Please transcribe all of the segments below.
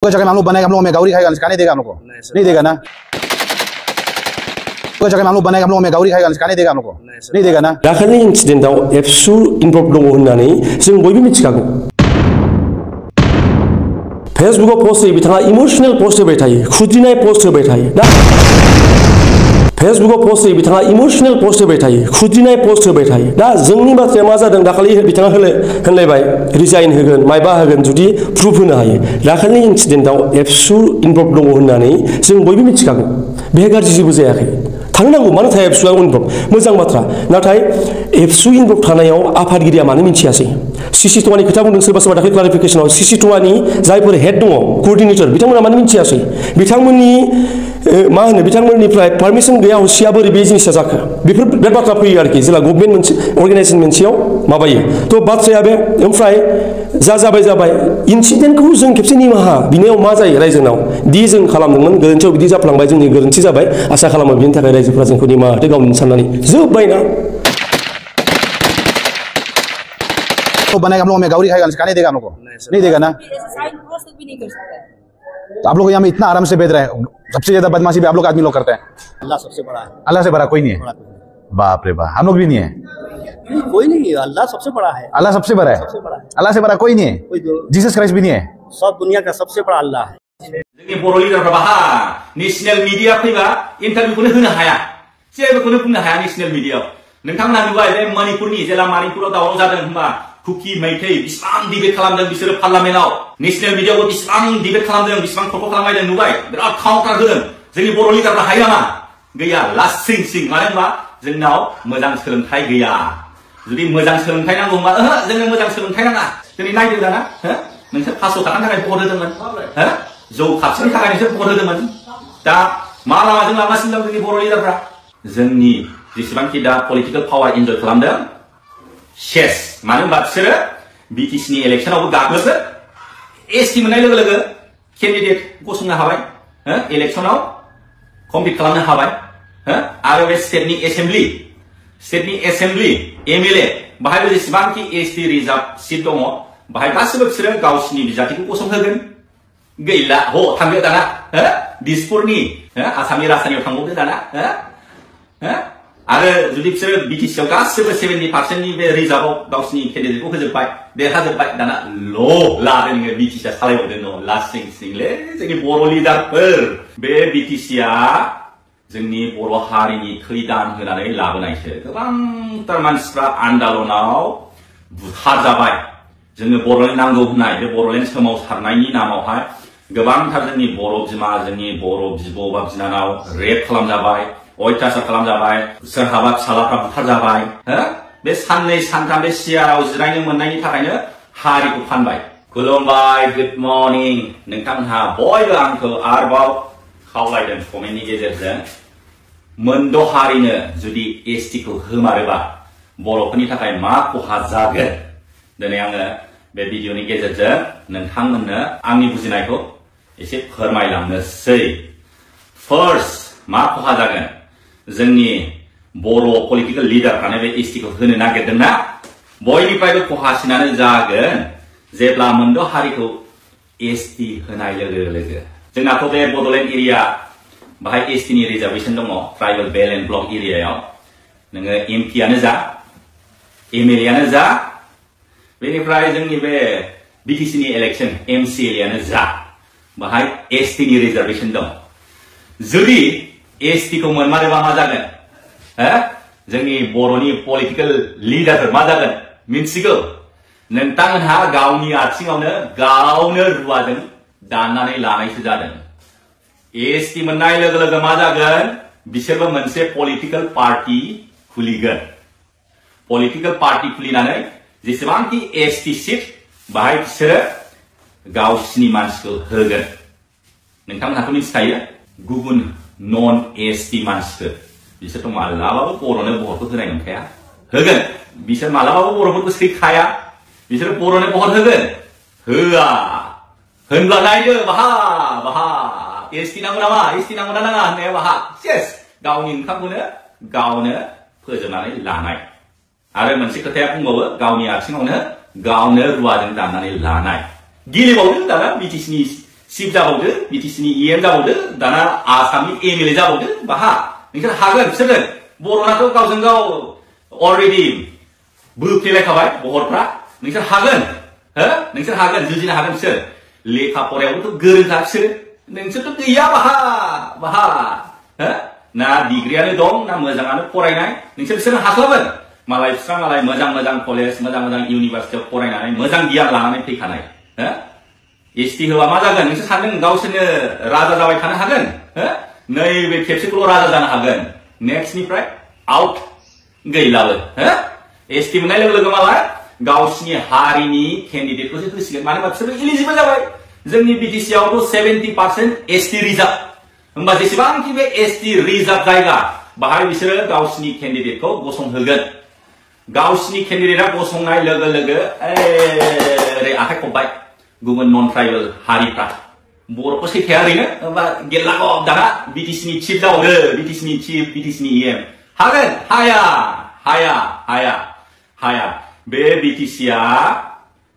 जगह हम लोग बनाएगा, हम लोग में गौरी खाएगा, खाने देगा हम लोग को? नहीं देगा ना। जगह हम लोग बनाएगा, हम लोग में गौरी खाएगा, खाने देगा हम लोग को? नहीं देगा ना। दाखालि इंसिडेंटआव एबसु इनभल्व दङ होननानै जों बयबो मिथिखागौ। फेसबुकआव पोस्ट होयो, बिथाङा इमोशनेल पोस्ट होबाय थायो, खुद्रिनाय पोस्ट होबाय थायो ना। फेसबुकआव पोस्ट होयो, बिथाङा इमोशनेल पोस्ट होबाय थायो, खुद्रिनाय पोस्ट होबाय थायो। दा जोंनि बाथ्राया मा जादों, दाखालि बिथाङा होनलायबाय रिजाइन होगोन, मायबा होगोन जुदि प्रुफ होनो हायो। दाखालि इंसिडेंटआव एबसु इनभल्व दङ होननानै जों बयबो मिथिखागौ। बेहाय गाज्रि जेबो जायाखै, थांनांगौ, मानो थाया एबसुआ इनभल्व, मोजां बाथ्रा। नाथाय एबसु इनभल्व थानायाव आफादगिरिया मानो मिथियासै? सिसि2नि खोथा बुंदों सोरबा सोरबा दाखालि क्लारिफिकेशनाव, सिसि2नि जायफोर हेड दङ, कोअर्डिनेटर, बिथांमोना मानो मिथियासै? बिथांमोननि मा होनो, बिथांमोननिफ्राय पारमिसन गैया हसिया बोरै बे जिनिसा जाखो? बेफोर बे बाथ्रा फैयो आरोखि, जेला गभर्नमेन्ट मोनसे अर्गानाइजेसन मोनसेयाव माबायो। थ' बाथ्राया बे, ओमफ्राय जाबाय इनसिडेन्टखौ जों खेबसे निमाहा बिनायाव मा जायो रायजोनाव, दि जों खालामदोंमोन, गोरोन्थियाव बिदि जाफ्लांबाय, जोंनि गोरोन्थि जाबाय, आसा खालामो बिनि थाखाय रायजोफोरा जोंखौ निमाहा होथो गावनि साननानै जोब्बायना। बनाएगा, हम लोग में गौरी खाएगा, खाने देगा हम लोग को? नहीं देगा ना। तो आप लोग यहाँ में इतना आराम से बैठ रहे हैं, सबसे ज्यादा बदमाशी भी आप लोग आदमी लोग करते हैं। अल्लाह सबसे बड़ा है। अल्लाह से बड़ा कोई नहीं है। बाप रे बाप, हम लोग भी नहीं है। कोई नहीं है, अल्लाह सबसे बड़ा है। अल्लाह सबसे बड़ा है, अल्लाह से बड़ा कोई नहीं है। जीसस क्राइस्ट भी नहीं है। सब दुनिया का सबसे बड़ा अल्लाह है। जोंनि बर' लिडारफ्रा बाहा नेशनेल मिडिया फैबा इन्टारभिउखौनो होनो हाया, जेबोखौनो बुंनो हाया नेशनेल मिडियाआव। नोंथांमोना नुबाय बे मणिपुरनि जेला मणिपुराव दावराव जादों होनबा कुकी मैथै बिसिबां डिबेट खालामदों बिसोरो पार्लामेन्टआव, नेशनेल मिडियाआव बिसिबां डिबेट खालामदों, बिसिबां थरख खालामदों नुबाय, बिराद काउन्टार होदों। जोंनि बर' लिडारफ्रा हायो नामा? गैया, लासिं सिं। मानो होनबा जोंनाव मोजां सोलोंथाइ गैया। जुदि मोजां सोलोंथाइ नांगौ होनबा जोंनो मोजां सोलोंथाइ नाङा। दिनै नायदो दाना, नोंसोर 500 थाखानि थाखाय भट होदोंमोन, जौ खापसेनि थाखाय नोंसोर भट होदोंमोन। दा मा लामाजों लांगासिनो दं जोंनि बर' लिडारफ्रा? जोंनि जेसेबांखि दा पलिटिकेल पावार इन्जय खालामदों सेस। मानो होनबा बिसोरो बिटिसिनि इलेक्सनावबो गाग्लोबो, एसटि मोननाय लोगो लोगो केन्डिडेट गसंनो हाबाय, इलेक्सनाव कम्पिट खालामनो हाबाय, आरो बे स्टेटनि एसेम्बलि एमएलए बाहायबो जेसेबांखि एसटि रिजार्भ सिट दङ, बाहाय गासिबो बिसोरो गावसिनि बिजाथिखौ गसंहोगोन। गैला, थांदो दाना दिसपुरनि आसामनि राजधानियाव थांबावदो दाना। आरो जुदि बिसोरो बिटिसिआव गासिबो 70% बे रिजार्भआव गावसिनि केन्डिडेटखौ होजोबबाय, देरहाजोबबाय, दाना लादो नोङो बिटिसिआ सालायबावदो न' लासिं सिंलै जोंनि बर' लिडारफोर। बे बिटिसिआ जोंनि बर' हारिनि थै दान होनानै लाबोनायसो। गोबांथार मानसिफ्रा आन्दलनाव बुथारजाबाय। जोंनो बर'लेण्ड नांगौ होननाय बे बर'लेण्ड सोमावसारनायनि नामावहाय गोबांथार जोंनि बर' बिमा, जोंनि बर' बिब' बा बिनानाव रेप खालामजाबाय, अयथासार खालामजाबाय, सोरहाबा फिसालाफ्रा बुथारजाबाय। बे साननै सानथाम बे सियाराव जिरायनो मोननायनि थाखायनो हारिखौ फानबाय। खुलुमबाय, गुड मर्निं। नोंथांमोनहा बयबो आंखौ आरोबाव खावलायदों कमेन्टनि गेजेरजों, मोनद' हारिनो जुदि एसटिखौ होमारोबा बर'फोरनि थाखाय मा खहा जागोन? दिनै आङो बे भिडिअनि गेजेरजों नोंथांमोननो आंनि बुजिनायखौ एसे फोरमायलांनोसै। फार्स्ट, मा खहा जागोन? जोंनि बर' पलिटिकेल लिडारफ्रानो बे एसटिखौ होनो नागिरदोंना, बयनिफ्रायबो खहासिनानो जागोन जेब्ला मोनद' हारिखौ एसटि होनाय लोगो लोगो। जोंनाथ' बे बड'लेण्ड एरिया बाहाय एसटिनि रिजार्भेसन दङ, ट्राइबेल बेल्ट एन्ड ब्लक एरियायाव। नोङो एमपियानो जा, एमएलएआनो जा, बेनिफ्राय जोंनि बे बिटिसिनि इलेक्सन एमसिएलएआनो जा, बाहाय एसटिनि रिजार्भेसन दं। जुदि एसटिखौ मोनमारोबा मा जागोन? जोंनि बर'नि पलिटिकेल लिडारफोर मा जागोन मिन्थिगौ? नोंथांमोनहा गावनि आथिङावनो गावनो रुवाजों दाननानै लानायसो जादों। एसटि मोननाय लोगो लोगो मा जागोन? बिसोरबो मोनसे पलिटिकेल पार्टी खुलिगोन। पलिटिकेल पार्टी खुलिनानै जेसेबांखि एसटि सिट बाहाय बिसोरो गावसिनि मानसिखौ होगोन। नोंथांमोनहाथ' मिथिखायो, गुबुन नन एसटि मानसिफोर बिसोरथ' मालाबाबो बर'नो भटखौ होनाय नंखाया। होगोन, बिसोर मालाबाबो बर'फोरखौ सैखाया, बिसोर बर'नो भट होगोन। होआ होनब्ला नायदो बाहा एसटि नांगौ नामा, एसटि नांगौ ना नाङा होननाया बाहा सेस गावनि ओंखामखौनो गावनो फोजोबनानै लानाय। आरो मोनसे खोथाया बुंबावो, गावनि आथिङावनो गावनो रुवाजों दाननानै लानाय। गेलेबावदों दाना बिटिसिनि चिफ जाबावदो BTC नि EM जाबावदो दाना आसामनि MLA जाबावदो बाहा नोंसोर हागोन बिसोरो बर'नाथ' गावजों गाव अलरेडि बोफ्लेलायखाबाय बहरफ्रा नोंसोर हागोन हो नोंसोर हागोन जुजिनो हागोन बिसोर लेखा फरायावबोथ' गोरोंखा बिसोर नोंसोरथ' गैया बाहा हो ना डिग्रियानो दं ना मोजाङानो फरायनाय नोंसोर हास्लाबगोन मालाय बिस्रा मालाय मोजां कलेज मोजां इउनिभारसिटियाव फरायनानै मोजां गियान लानानै फैखानाय हो ST होबा मा जागोन नोंसोर सानदों गावसोरनो राजा जाबाय थानो हागोन हो नैबे खेबसेखौल' राजा जानो हागोन नेक्स्टनिफ्राय आउट गैलाबो हो ST मोननाय लोगो लोगो मालाय गावसिनि हारिनि केन्डिडेटखौसो होसिगोन मानो होनबा बिसोरबो इलिजिबल जाबाय जोंनि BTC आवथ' 70% ST रिजार्भ होमबा जेसेबांखि बे ST रिजार्भ जायगा बाहाय बिसोरो गावसिनि केन्डिडेटखौ गसंहोगोन गावसिनि केन्डिडेटआ गसंनाय लोगो लोगो ओरै आखाइ खबबाय गुबुन नन ट्राइबेल हारिफ्रा बर'खौ सैथाया ओरैनो होमबा गेलाग दाना BTC नि चिफ जाबावदो BTC नि चिफ BTC नि EM हागोन हाया बे BTC आ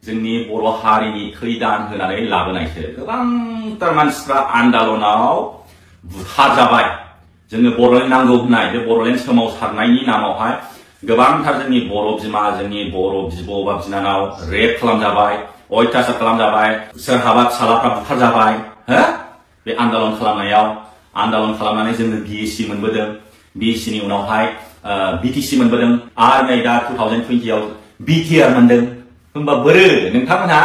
जोंनि बर' हारिनि थैदान होनानै लाबोनायसो गोबांथार मानसिफ्रा आन्दलनाव बुथारजाबाय जोंनो बर'लेण्ड नांगौ होननाय बे बर'लेण्ड सोमावसारनायनि नामावहाय गोबांथार जोंनि बर' बिमा जोंनि बर' बिब' बा बिनानाव रेप खालामजाबाय अयथासार खालामजाबाय सोरहाबा फिसालाफ्रा बुथारजाबाय हो बे आन्दलन खालामनानै जोङो BSc मोनबोदों BSc नि उनावहाय BTC मोनबोदों आरो नै दा 2020 आव BTR मोनदों होमबा बोरो नोंथांमोनहा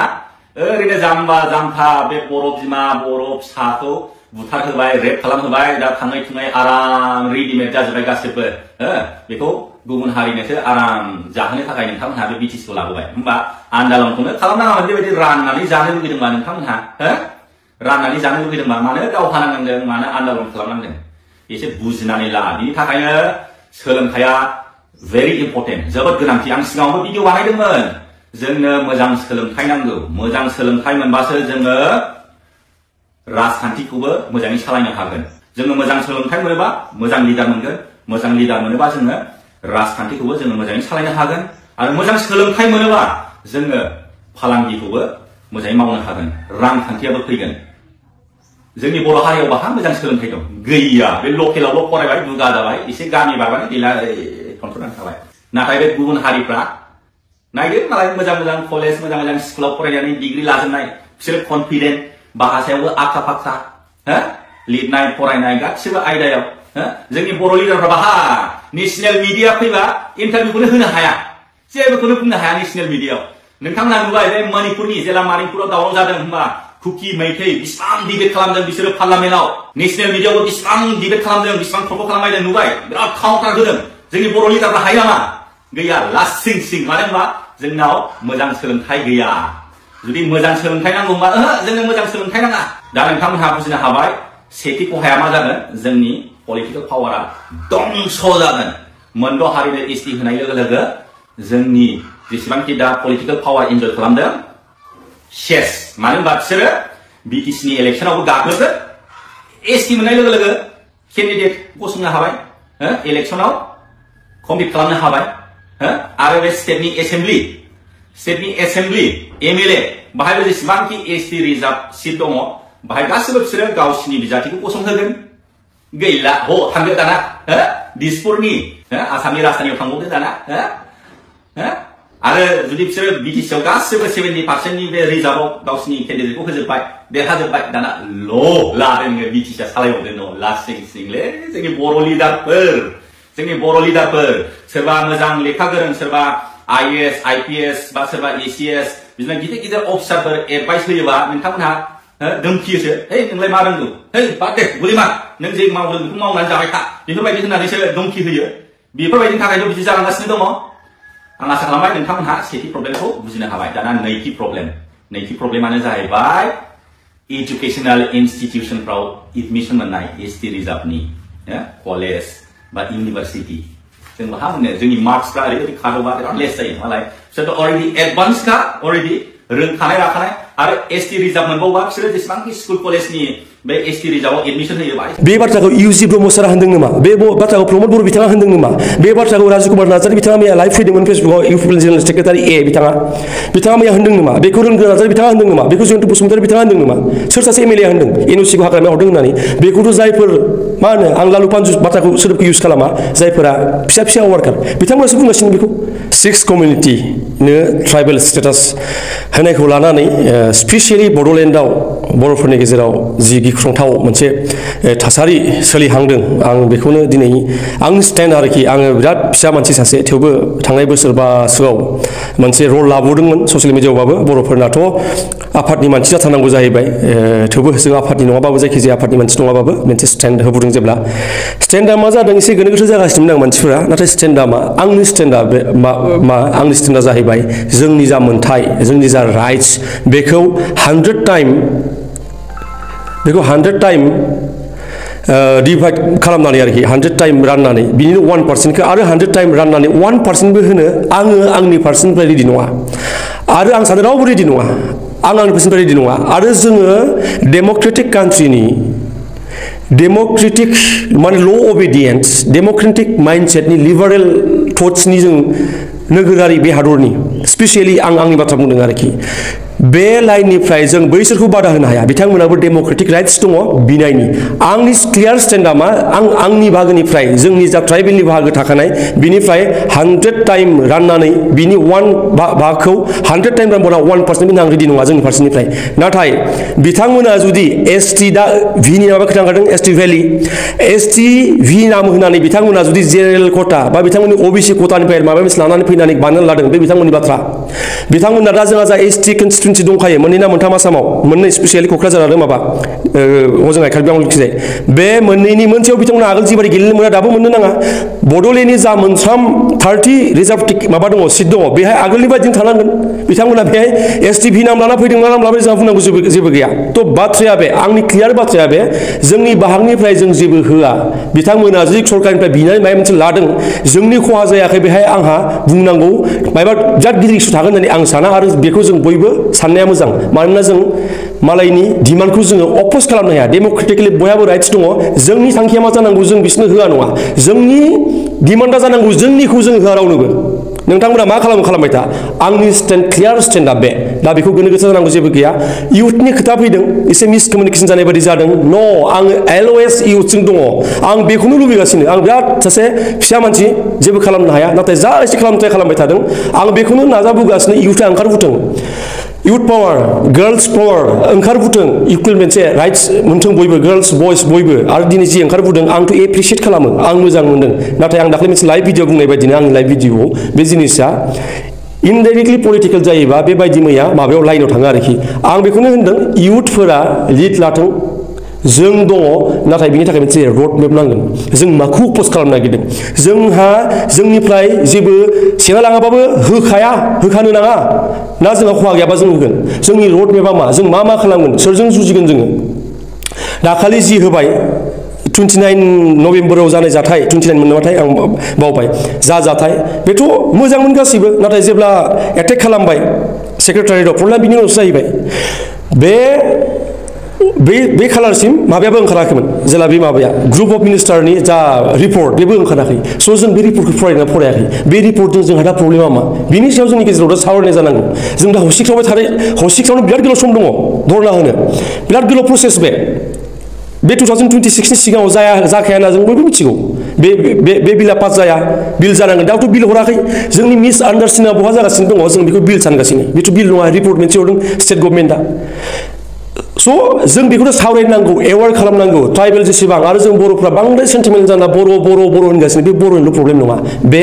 ओरैनो जाम्बा जाम्था बे बर' बिमा बर' फिसाखौ बुथारहोबाय रेप खालामहोबाय दा थाङै थुङै आराम रेडिमेड जाजोब्बाय गासिबो हो बेखौ गुबुन हारिनोसो आराम जाहोनो थाखाय नोंथांमोनहा बे BTC खौ लाबोबाय होमबा आन्दलनखौनो खालामनाङामोन बेबायदि राननानै जानो लुगैदोंबा नोंथांमोनहा हो राननानै जानो लुगैदोंबा मानो दावहा नांनांदों मानो आन्दलन खालामनांदों एसे बुजिनानै ला बिनि थाखायनो सोलोंथाइया भेरि इम्पर्टेन्ट जोबोद गोनांथि आं सिगाङावबो भिडिअ बानायदोंमोन जोंनो मोजां सोलोंथाइ नांगौ मोजां सोलोंथाइ मोनबासो जोङो राजखान्थिखौबो मोजाङै सालायनो हागोन जोङो मोजां सोलोंथाइ मोनोबा मोजां लिडार मोनगोन मोजां लिडार मोनोबा जोङो राजखान्थिखौबो जोङो मोजाङै सालायनो हागोन आरो मोजां सोलोंथाइ मोनोबा जोङो फालांगिखौबो मोजाङै मावनो हागोन रांखान्थियाबो फैगोन जोंनि बर' हारियाव बाहा मोजां सोलोंथाइ दं गैया बे लकेलावल' फरायबाय दुगा जाबाय एसे गामि बारबानो गैला कन्ट्रल थाबाय नाथाय बे गुबुन हारिफ्रा नायदो मालाय मोजां कलेज मोजां स्कुलाव फरायनानै डिग्री लाजोबनाय बिसोरो कनफिडेन्ट भाषायावबो आखा फाखा हो लिरनाय फरायनाय गासिबो आयदायाव हो जोंनि बर' लिडारफ्रा बाहा नेशनेल मिडिया फैबा इन्टारभिउखौनो होनो हाया जेबोखौनो बुंनो हाया नेशनेल मिडियायाव नोंथांमोना नुबाय बे मणिपुरनि जेला मणिपुराव दावराव जादों होनबा कुकी मैथै बिसिबां डिबेट खालामदों बिसोरो पार्लामेन्टआव नेशनेल मिडियायावबो बिसिबां डिबेट खालामदों बिसिबां थरख खालामनायदों नुबाय बिराद काउन्टार होदों जोंनि बर' लिडारफ्रा हायो नामा गैया लास्ट सिं मानो होनबा जोंनाव मोजां सोलोंथाइ गैया जुदि मोजां सोलोंथाइ नांगौबा जोंनो मोजां सोलोंथाइ नाङा दा नोंथांमोनहा बुजिनो हाबाय सेथि खहाया मा जागोन जोंनि पलिटिकेल पावारा दंस जागोन मोनद' हारिनो ST होनाय लोगो लोगो जोंनि जेसेबांखि दा पलिटिकेल पावार इन्जय खालामदों सेस मानो होनबा बिसोरो BTC नि इलेक्सनावबो गाग्लोबदों ST मोननाय लोगो लोगो केन्डिडेट गसंनो हाबाय इलेक्सनाव कम्पिट खालामनो हाबाय आरो बे स्टेटनि एसेम्बलि MLA बाहायबो जेसेबांखि ST रिजार्भ सिट दङ बाहाय गासिबो बिसोरो गावसिनि बिजाथिखौ गसंहोगोन गैला थांदो दाना दिसपुरनि आसामनि राजधानियाव थांबावदो दाना आरो जुदि बिसोरो BTC आव गासिबो 70% नि बे रिजार्भआव गावसिनि केन्डिडेटखौ होजोबबाय देरहाजोबबाय दाना लादों BTC आ सालायबावदों लासिंसिंलै जोंनि बर' लिडारफोर सोरबा मोजां लेखा गोरों सोरबा IAS IPS बा सोरबा ACS बिदिनो गिदिर अफिसारफोर एडभाइस होयोबा नोंथांमोनहा धोमखियोसो नोंलाय मा रोंगौ बाद दे गुलिमा नों जे मावदों बेखौ मावनानै जाबाय था बेफोरबायदि होननानैसो धमखि होयो बेफोरबायदिनि थाखायनो बिदि जालांगासिनो दङ आं आसा खालामबाय नोंथांमोनहा सेथि प्रब्लेमखौ बुजिनो हाबाय दाना नैथि प्रब्लेमानो जाहैबाय एजुकेशनेल इनस्टिट्यूशनफ्राव एडमिशन मोननाय ST रिजार्भनि कलेज बा इउनिभारसिटि जों बाहा मोनो जोंनि मार्क्सफ्रा ओरैबायदि खारोबा बिराद लेस जायो मालाय बिसोरथ' अलरेडि एडभान्सखा अलरेडि रोंखानाय राखानाय आरो एसटी रिजार्भ मोनबावबा बिसोरो जेसेबांखि स्कुल कलेजनि बे एसटी रिजार्भआव एडमिशन होयो बे बाथ्राखौ इउजि ब्रह्म सारा होनदों नामा बे बाथ्राखौ प्रमद बर' बिथाङा होनदों नामा बे बाथ्राखौ राजीव कुमार नार्जारी बिथाङा मैया लाइभ फैदोंमोन फेसबुकआव इउपिपिएल जेनेरेल सेक्रेटारि ए बिथाङा मैया होनदों नामा बेखौ रोंगो नार्जारी बिथाङा होनदों नामा बेखौ जयन्त बसुमतारी बिथाङा होनदों नामा सोर सासे एमएलए होनदों एनअसिखौ हाग्रामायाव हरदों होननानै बेखौथ' जायफोर मा होनो आं लालु पान्जु बाथ्राखौ सोदोबखौ इउज खालामा जायफोरा फिसा फिसा वार्कार बिथांमोनासो बुंगासिनो बेखौ 6 कमिउनिटिनो ट्राइबेल स्टेटास होनायखौ लानानै स्पेसियेलि बड'लेण्डआव बर'फोरनि गेजेराव जि गिख्रंथाव मोनसे थासारि सोलिहांदों आं बेखौनो दिनै आंनि स्टेन्ड आरोखि आङो बिराद फिसा मानसि सासे थेवबो थांनाय बोसोरबासोआव मोनसे रल लाबोदोंमोन ससियेल मिडियायावबाबो बर'फोरनाथ' आफादनि मानसि जाथारनांगौ जाहैबाय थेवबो जों आफादनि नङाबाबो जायखिजाया आफादनि मानसि नङाबाबो मोनसे स्टेन्ड होबोदों जेब्ला स्टेन्डआ मा जादों एसे गोनो गोथो जागासिनोमोन आं मानसिफोरा नाथाय स्टेन्डआ मा आंनि स्टेन्डआ आंनि स्टेन्डआ जाहैबाय जोंनि जा मोन्थाय जोंनि जा राइट्स बेखौ 100 टाइम डिभाइड खालामनानै आरोखि 100 टाइम राननानै बिनिनो 1%खौ आरो 100 टाइम राननानै 1%बो होनो आङो आंनि पार्सेन्टनिफ्राय रेडि नङा आरो आं सानो रावबो रेडि नङा आं आंनि पार्सेन्टनिफ्राय रेडि नङा आरो जोङो डेम'क्रेटिक कान्ट्रिनि डेम'क्रेटिक माने ल' अबिडियेन्स डेम'क्रेटिक माइन्डसेटनि लिबारेल थट्सनि जों नोगोरारि बे हादरनि स्पेसियेलि आं आंनि बाथ्रा बुंदों आरोखि बे लाइननिफ्राय जों बैसोरखौ बादा होनो हाया बिथांमोनाबो डेम'क्रेटिक राइट्स दङ बिनायनि आंनि क्लियार स्टेन्डआ मा आंनि बाहागोनिफ्राय जोंनि जा ट्राइबेलनि बाहागो थाखानाय बिनिफ्राय 100 टाइम राननानै बिनि 1 बाहागोखौ 100 टाइम रानबावना 1% बिनो आं रेडि नङा जोंनि फारसेनिफ्राय नाथाय बिथांमोना जुदि एसटि दा भिनि माबा खोथा ओंखारदों एसटि भेलि एसटि भि नाम होनानै बिथांमोना जुदि जेनेरेल कोटा बा बिथांमोननि ओबिसि कोटानिफ्राय माबा मोनसे लानानै फैनानै बानायना लादों बे बिथांमोननि बाथ्रा बिथांमोना दा जोंहा जा एसटि कन्स्टिटुएन्सि दंखायो मोननै ना मोनथाम आसामाव मोननै स्पेसियेलि क'क्राझार आरो माबा हजोंहाय कार्बि आंलंखिजाय बे मोननैनि मोनसेयाव बिथांमोना आगोल जिबायदि गेलेनो मोना दाबो मोननो नाङा बड'लेण्डनि जा मोनथाम 30 रिजार्भ माबा दङ सिट दङ बेहाय आगोलनि बायदिनो थानांगोन बिथांमोना बेहाय एसटि भि नाम लाना फैदों ना नाम लाबाय जोंहा बुंनांगौ जेबो गैया थ' बाथ्राया बे आंनि क्लियार बाथ्राया बे जोंनि बाहागनिफ्राय जों जेबो होआ बिथांमोना जुदि सरकारनिफ्राय बिनानै माबा मोनसे लादों जोंनि खहा जायाखै बेहाय आंहा बुंनांगौ माबा बिराद गिदिर इस्यु थागोन होननानै आं साना आरो बेखौ जों बयबो साननाया मोजां मानोना जों मालायनि डिमान्डखौ जोङो अपोज खालामनो हाया डेम'क्रेटिकलि बयहाबो राइट्स दङ जोंनि थांखिया मा जानांगौ जों बिसोरनो होआ नङा जोंनि डिमान्डा जानांगौ जोंनिखौ जों होआ रावनोबो नोंथांमोना मा खालामबाय था आंनि स्टेन्ड क्लियार स्टेन्डआ बे दा बेखौ गोनो गोथो जानांगौ जेबो गैया इउथनि खोथा फैदों एसे मिसकमिउनिकेसन जानाय बायदि जादों न' आङो एलअएस इउथजों दङ आं बेखौनो लुबैगासिनो आं बिराद सासे फिसा मानसि जेबो खालामनो हाया नाथाय जा एसे खालामनो ट्राइ खालामबाय थादों आं बेखौनो नाजाबोगासिनो इउथआ ओंखारबोथों इउथ पावार गार्लस पावार ओंखारबोथों इकुवेल मोनसे राइट्स मोनथों बयबो गार्लस बयस बयबो आरो दिनै जि ओंखारबोदों आंथ' एप्रिसियेट खालामो आं मोजां मोनदों नाथाय आं दाखालि मोनसे लाइभ भिडिअ बुंनाय बायदिनो आंनि लाइभ भिडिअआव बे जिनिसा इनडाइरेक्टलि पलिटिकेल जायोबा बेबायदि मैया माबायाव लाइनाव थाङो आरोखि आं बेखौनो होनदों इउथफोरा लिड लाथों जों दङ नाथाय बिनि थाखाय मोनसे रड मेप नांगोन जों माखौ अपोज खालामनो नागिरदों जोंहा जोंनिफ्राय जेबो सेना लाङाबाबो होखानो नाङा ना जोंहा खहा गैयाबा जों होगोन जोंनि रड मेपआ मा जों मा खालामगोन सोरजों जुजिगोन जोङो दाखालि जि होबाय 29 नभेम्बराव जानाय जाथाय 29 मोननामाथाय आं बावबाय जाथाय बेथ' मोजांमोन गासैबो नाथाय जेब्ला एटेक खालामबाय सेक्रेटारियेटआव प्रब्लेम बिनि उनावसो जाहैबाय बे खालारसिम माबायाबो ओंखाराखैमोन जेला बे माबाया ग्रुप अफ मिनिस्टारनि जा रिपर्ट बेबो ओंखाराखै स' जों बे रिपर्टखौ फरायाखै बे रिपर्टजों जोंहा दा प्रब्लेमा मा बिनि सायाव जोंनि गेजेराव दा सावरायनाय जानांगौ जों दा हसिख्रावनो बिराद गोलाव सम दङ धरना होनो बिराद गोलाव प्रसेस बे 2026 नि सिगाङाव जाखाया होनना जों बयबो मिथिगौ बे बिला पास जाया बिल जानांगोन दाथ' बिल हराखै जोंनि मिस आन्डारस्टेन्डिंआ बहा जागासिनो दङ जों बेखौ बिल सानगासिनो बेथ' बिल नङा रिपर्ट मोनसे हरदों स्टेट गभर्नमेन्टआ स' जों बेखौनो सावरायनांगौ एवार खालामनांगौ ट्राइबेल जेसेबां आरो जों बर'फ्रा बांद्राय सेन्टिमेन्ट जाना बर' होनगासिनो बे बर'निल' प्रब्लेम नङा बे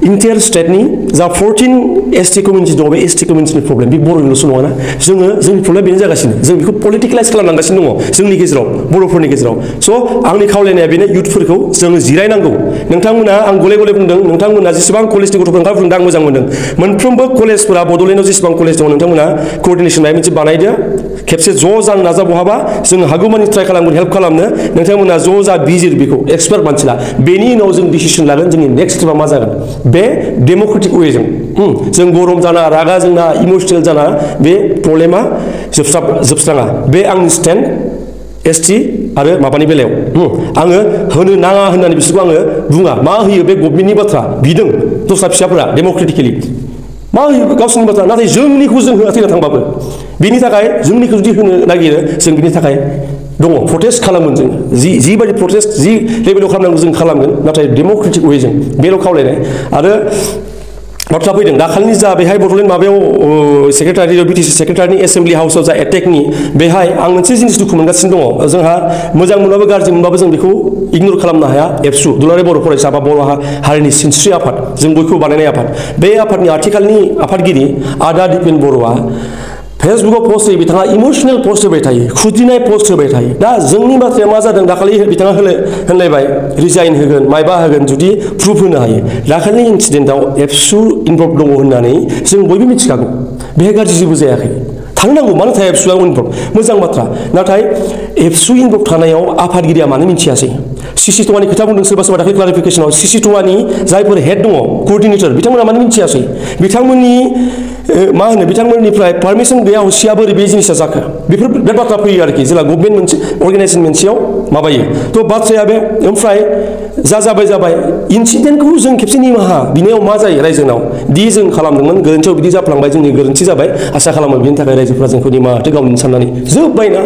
इन्टायार स्टेटनि जा 14 एसटि कमिउनिटि दङ बे एसटि कमिउनिटिनि प्रब्लेम बे बर'निल'सो नङा ना जोंनि प्रब्लेम बेनो जागासिनो जों बेखौ पलिटिकेलाइज खालामलांगासिनो दङ जोंनि गेजेराव बर'फोरनि गेजेराव स' आंनि खावलायनाया बेनो इउथफोरखौ जोङो जिरायनांगौ नोंथांमोना आं गले बुंदों नोंथांमोना जेसेबां कलेजनि गथ'फोर ओंखारबोदों आं मोजां मोनदों मोनफ्रोमबो कलेजफोरा बड'लेण्डआव जेसेबां कलेज दङ नोंथांमोना क'अर्डिनेसन माबा मोनसे बानायदो खेबसे ज' जानो नाजा बहाबा जों हागौमानि ट्राइ खालामगोन हेल्प खालामनो नोंथांमोना ज' जा बिजिर बेखौ एक्सपार्ट मानसिला बेनि उनाव जों डिसिसन लागोन जोंनि नेक्स्ट स्टेपआ मा जागोन बे डेम'क्रेटिक वेजों जों गरम जाना रागा जोंना इमोसनेल जाना बे प्रब्लेमा जोबस्राङा बे आंनि स्टेन्ड एसटि आरो माबानि बेलायाव आङो होनो नाङा होननानै बिसोरखौ आङो बुङा मा होयो बे गभर्नमेन्टनि बाथ्रा बिदों दस्रा फिसाफोरा डेम'क्रेटिकेलि मा होयो गावसोरनि बाथ्रा नाथाय जोंनिखौ जों होआ थैना थांबाबो बिनि थाखाय जोंनिखौ जुदि होनो नागिरो जों बिनि थाखाय दङ प्रटेस्ट खालामगोन जों जिबायदि प्रटेस्ट जि लेभेलाव खालामनांगौ जों खालामगोन नाथाय डेम'क्रेटिक वेजों बेल' खावलायनाय आरो बाथ्रा फैदों दाखालिनि जा बेहाय बड'लेण्ड माबायाव सेक्रेटारि बिटिसि सेक्रेटारिनि एसेम्बलि हाउसआव जा एटेकनि बेहाय आं मोनसे जिनिस दुखु मोनगासिनो दङ जोंहा मोजां मोनबाबो गाज्रि मोनबाबो जों बेखौ इगनर खालामनो हाया एबसु दुलाराय बर' फरायसा बा बर' हारिनि सिनस्रि आफाद जों बयखौबो बानायनाय आफाद बे आफादनि आथिखालनि आफादगिरि आदा दिपेन बर'आ फेसबुकाव पस्ट होयो बिथाङा इमोसनेल पस्ट होबाय थायो खुद्रिनाय पस्ट होबाय थायो दा जोंनि बाथ्राया मा जादों दाखालि बिथाङा होनलायबाय रिजाइन होगोन मायबा होगोन जुदि प्रुफ होनो हायो दाखालिनि इन्सिडेन्टआव एबसु इनभल्भ दङ होननानै जों बयबो मिथिखागौ बेहाय गाज्रि जेबो जायाखै थांनांगौ मानो थाया एबसुआ इनभल्भ मोजां बाथ्रा नाथाय एबसु इनभल्भ थानायाव आफादगिरिया मानो मिथियासै सिसि टुवानि खोथा बुंदों सोरबा सोरबा दाखालि क्लारिफिकेसनाव सिसि टुवानि जायफोर हेड दङ कोअर्डिनेटर बिथांमोना मानो मिथियासै बिथांमोननि मा होनो बिथांमोननिफ्राय पारमिसन गैया हसिया बोरै बे जिनिसा जाखो बेफोर बे बाथ्रा फैयो आरोखि जेला गभर्नमेन्ट मोनसे अर्गानाइजेसन मोनसेयाव माबायो थ' बाथ्राया बे ओमफ्राय जाबाय इन्सिडेन्टखौ जों खेबसे निमाहा बिनियाव मा जायो रायजोनाव दि जों खालामदोंमोन गोरोन्थियाव बिदि जाफ्लांबाय जोंनि गोरोन्थि जाबाय आसा खालामो बिनि थाखाय रायजोफोरा जोंखौ निमाहा होथो गावनि साननानै जोब्बायना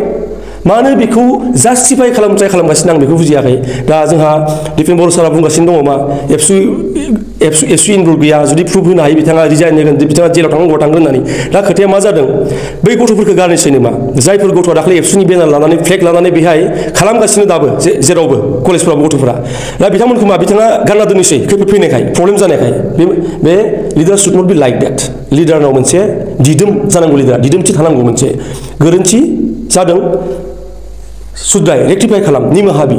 मानो बेखौ जास्टिफाइ ट्राइ खालामगासिनो आं बेखौ बुजियाखै दा जोंहा दिपेन बर' सारा बुंगासिनो दङ मा एबसु इनभल्भ गैया जुदि प्रुफ होनो हायो बिथाङा रिजाइन होगोन बिथाङा जेलाव थांगोन होननानै दा खोथाया मा जादों बै गथ'फोरखौ गारनोसै नामा जायफोर गथ'आ दाखालि एबसुनि बेनार लानानै फ्लेग लानानै बेहाय खालामगासिनो दाबो जेरावबो कलेजफोरावबो गथ'फोरा दा बिथांमोनखौ मा बिथाङा गारना दोननोसै खैफोद फैनायखाय प्रब्लेम जानायखाय बे leader should not be like that लिडारनाव मोनसे दिदोम जानांगौ लिडार दिदोमथि थानांगौ मोनसे गोरोन्थि जादों सुद्राय रेक्टिफाइ खालाम निमाहा बि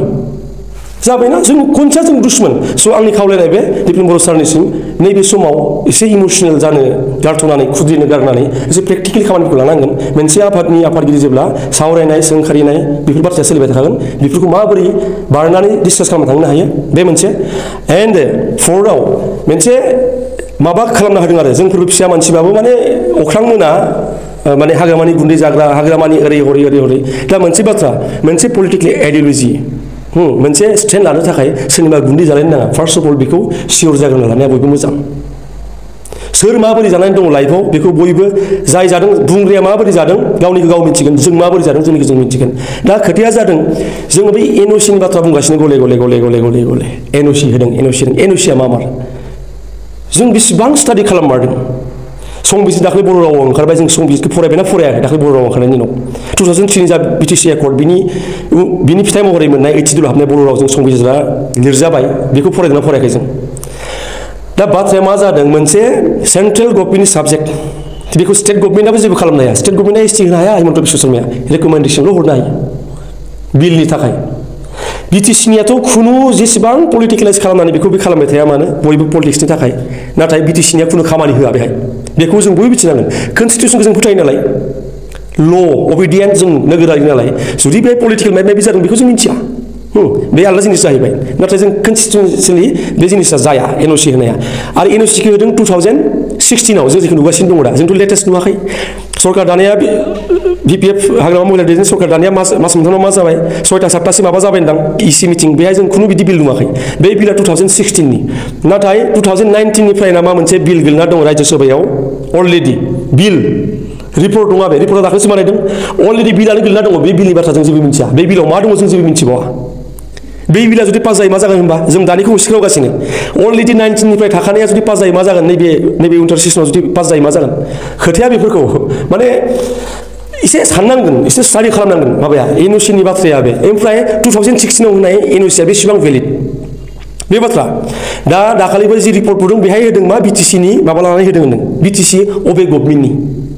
जाबायना जों खनसेया जों दुश्मन स' आंनि खावलायनाय बे दिपेन बर' सारनिसिम नैबे समाव एसे इमोसनेल जानो गारथ'नानै खुद्रिनो गारनानै एसे प्रेक्टिकेल खामानिखौ लानांगोन मोनसे आफादनि आफादगिरि जेब्ला सावरायनाय सोंखारिनाय बेफोर बाथ्राया सोलिबाय थागोन बेफोरखौ माबोरै बारनानै डिसकास खालामना थांनो हायो बे मोनसे एन्ड फर्थआव मोनसे माबा खालामना होदों आरो जोंफोरबो फिसा मानसिबाबो माने अख्रां मोना माने हाग्रामानि गुन्दै जाग्रा हाग्रामानि ओरै हरै दा मोनसे बाथ्रा मोनसे पलिटिकेल आइडियलजि मोनसे स्टेन्ड लानो थाखाय सोरनिबा गुन्दै जालायनो नाङा फार्स्ट अफ अल बेखौ सियर जाग्रोना लानाया बयबो मोजां सोर माबोरै जानानै दङ लाइफआव बेखौ बयबो जाय जादों बुंग्राया माबोरै जादों गावनिखौ गाव मिथिगोन जों माबोरै जादों जोंनिखौ जों मिथिगोन दा खोथाया जादों जोङो बै एनअसिनि बाथ्रा बुंगासिनो गले एनअसि होदों एनअसिया मा मार जों बेसेबां स्टाडि खालाममारदों संबिजित दाखालि बर' रावाव ओंखारबाय जों संबिजितखौ फरायबायना फरायाखै दाखालि बर' रावाव ओंखारनायनि उनाव 2003 जा बिटिसि एकर्ड बिनि फिथाइ महरै मोननाय 82 हाबनाय बर' रावजों संबिजितआ लिरजाबाय बेखौ फरायदोंना फरायाखै जों दा बाथ्राया मा जादों मोनसे सेन्ट्रेल गभर्नमेन्टनि साबजेक्ट बेखौ स्टेट गभर्नमेन्टआबो जेबो खालामनो हाया स्टेट गभर्नमेन्टआ एसटि होनो हाया हिमन्त बिश्व शर्माया रेकमेन्डेसनल' हरनो हायो बिलनि थाखाय बिटिसिनियाथ' खुनु जेसेबां पलिटिकेलाइज खालामनानै बेखौ बे खालामबाय थाया मानो बयबो पलिटिक्सनि थाखाय नाथाय बिटिसिनिया खुनु खामानि होआ बेहाय बेखौ जों बयबो मिथिनांगोन कनस्टिटिउसनखौ जों फोथायो नालाय ल' अबिडियेन्ट जों नोगोरारि नालाय जुदि बे पलिटिकेल माबा माबि जादों बेखौ जों मिथिया बे आलादा जिनिस जाहैबाय नाथाय जों कनस्टिटिउसनलि बे जिनिसा जाया एनअसि होनाया आरो एनअसिखौ होदों 2016आव जों जेखौ नुगासिनो दङ दा जोंथ' लेटेस्ट नुवाखै सरकार दानाया बिपिएफ हाग्रामा महिला दैदेन सरकार दानाया मास मोनथामाव मा जाबाय 6टा 7टासिम माबा जाबायदां इसि मिटिं बेहाय जों खुनु बिदि बिल नुवाखै बे बिला 2016नि नाथाय 2019निफ्राय ना मा मोनसे बिल गेलेना दङ रायजो सभायाव अलरेडि बिल रिपर्ट नङा बे रिपर्टआ दाख्लैसो बानायदों अलरेडि बिलानो गेलेना दङ बे बिलनि बाथ्रा जों जेबो मिथिया बे बिलाव मा दङ जों जेबो मिथिबावा बे बिला जुदि पास जायो मा जागोन होनबा जों दानिखौ सिखावगासिनो अलरेडि 19निफ्राय थाखानाया जुदि पास जायो मा जागोन नैबे उइन्टार सेसनाव जुदि पास जायो मा जागोन खोथाया बेफोरखौ माने एसे साननांगोन एसे स्टाडि खालामनांगोन माबाया एनअसिनि बाथ्राया बे ओमफ्राय 2016आव होनाय एनअसिया बेसेबां भेलिड बे बाथ्रा दा दाखालिबो जि रिपर्ट बुंदों बेहाय होदों मा बिटिसिनि माबा लानानै होदों होनदों बिटिसि अबे गभर्नमेन्टनि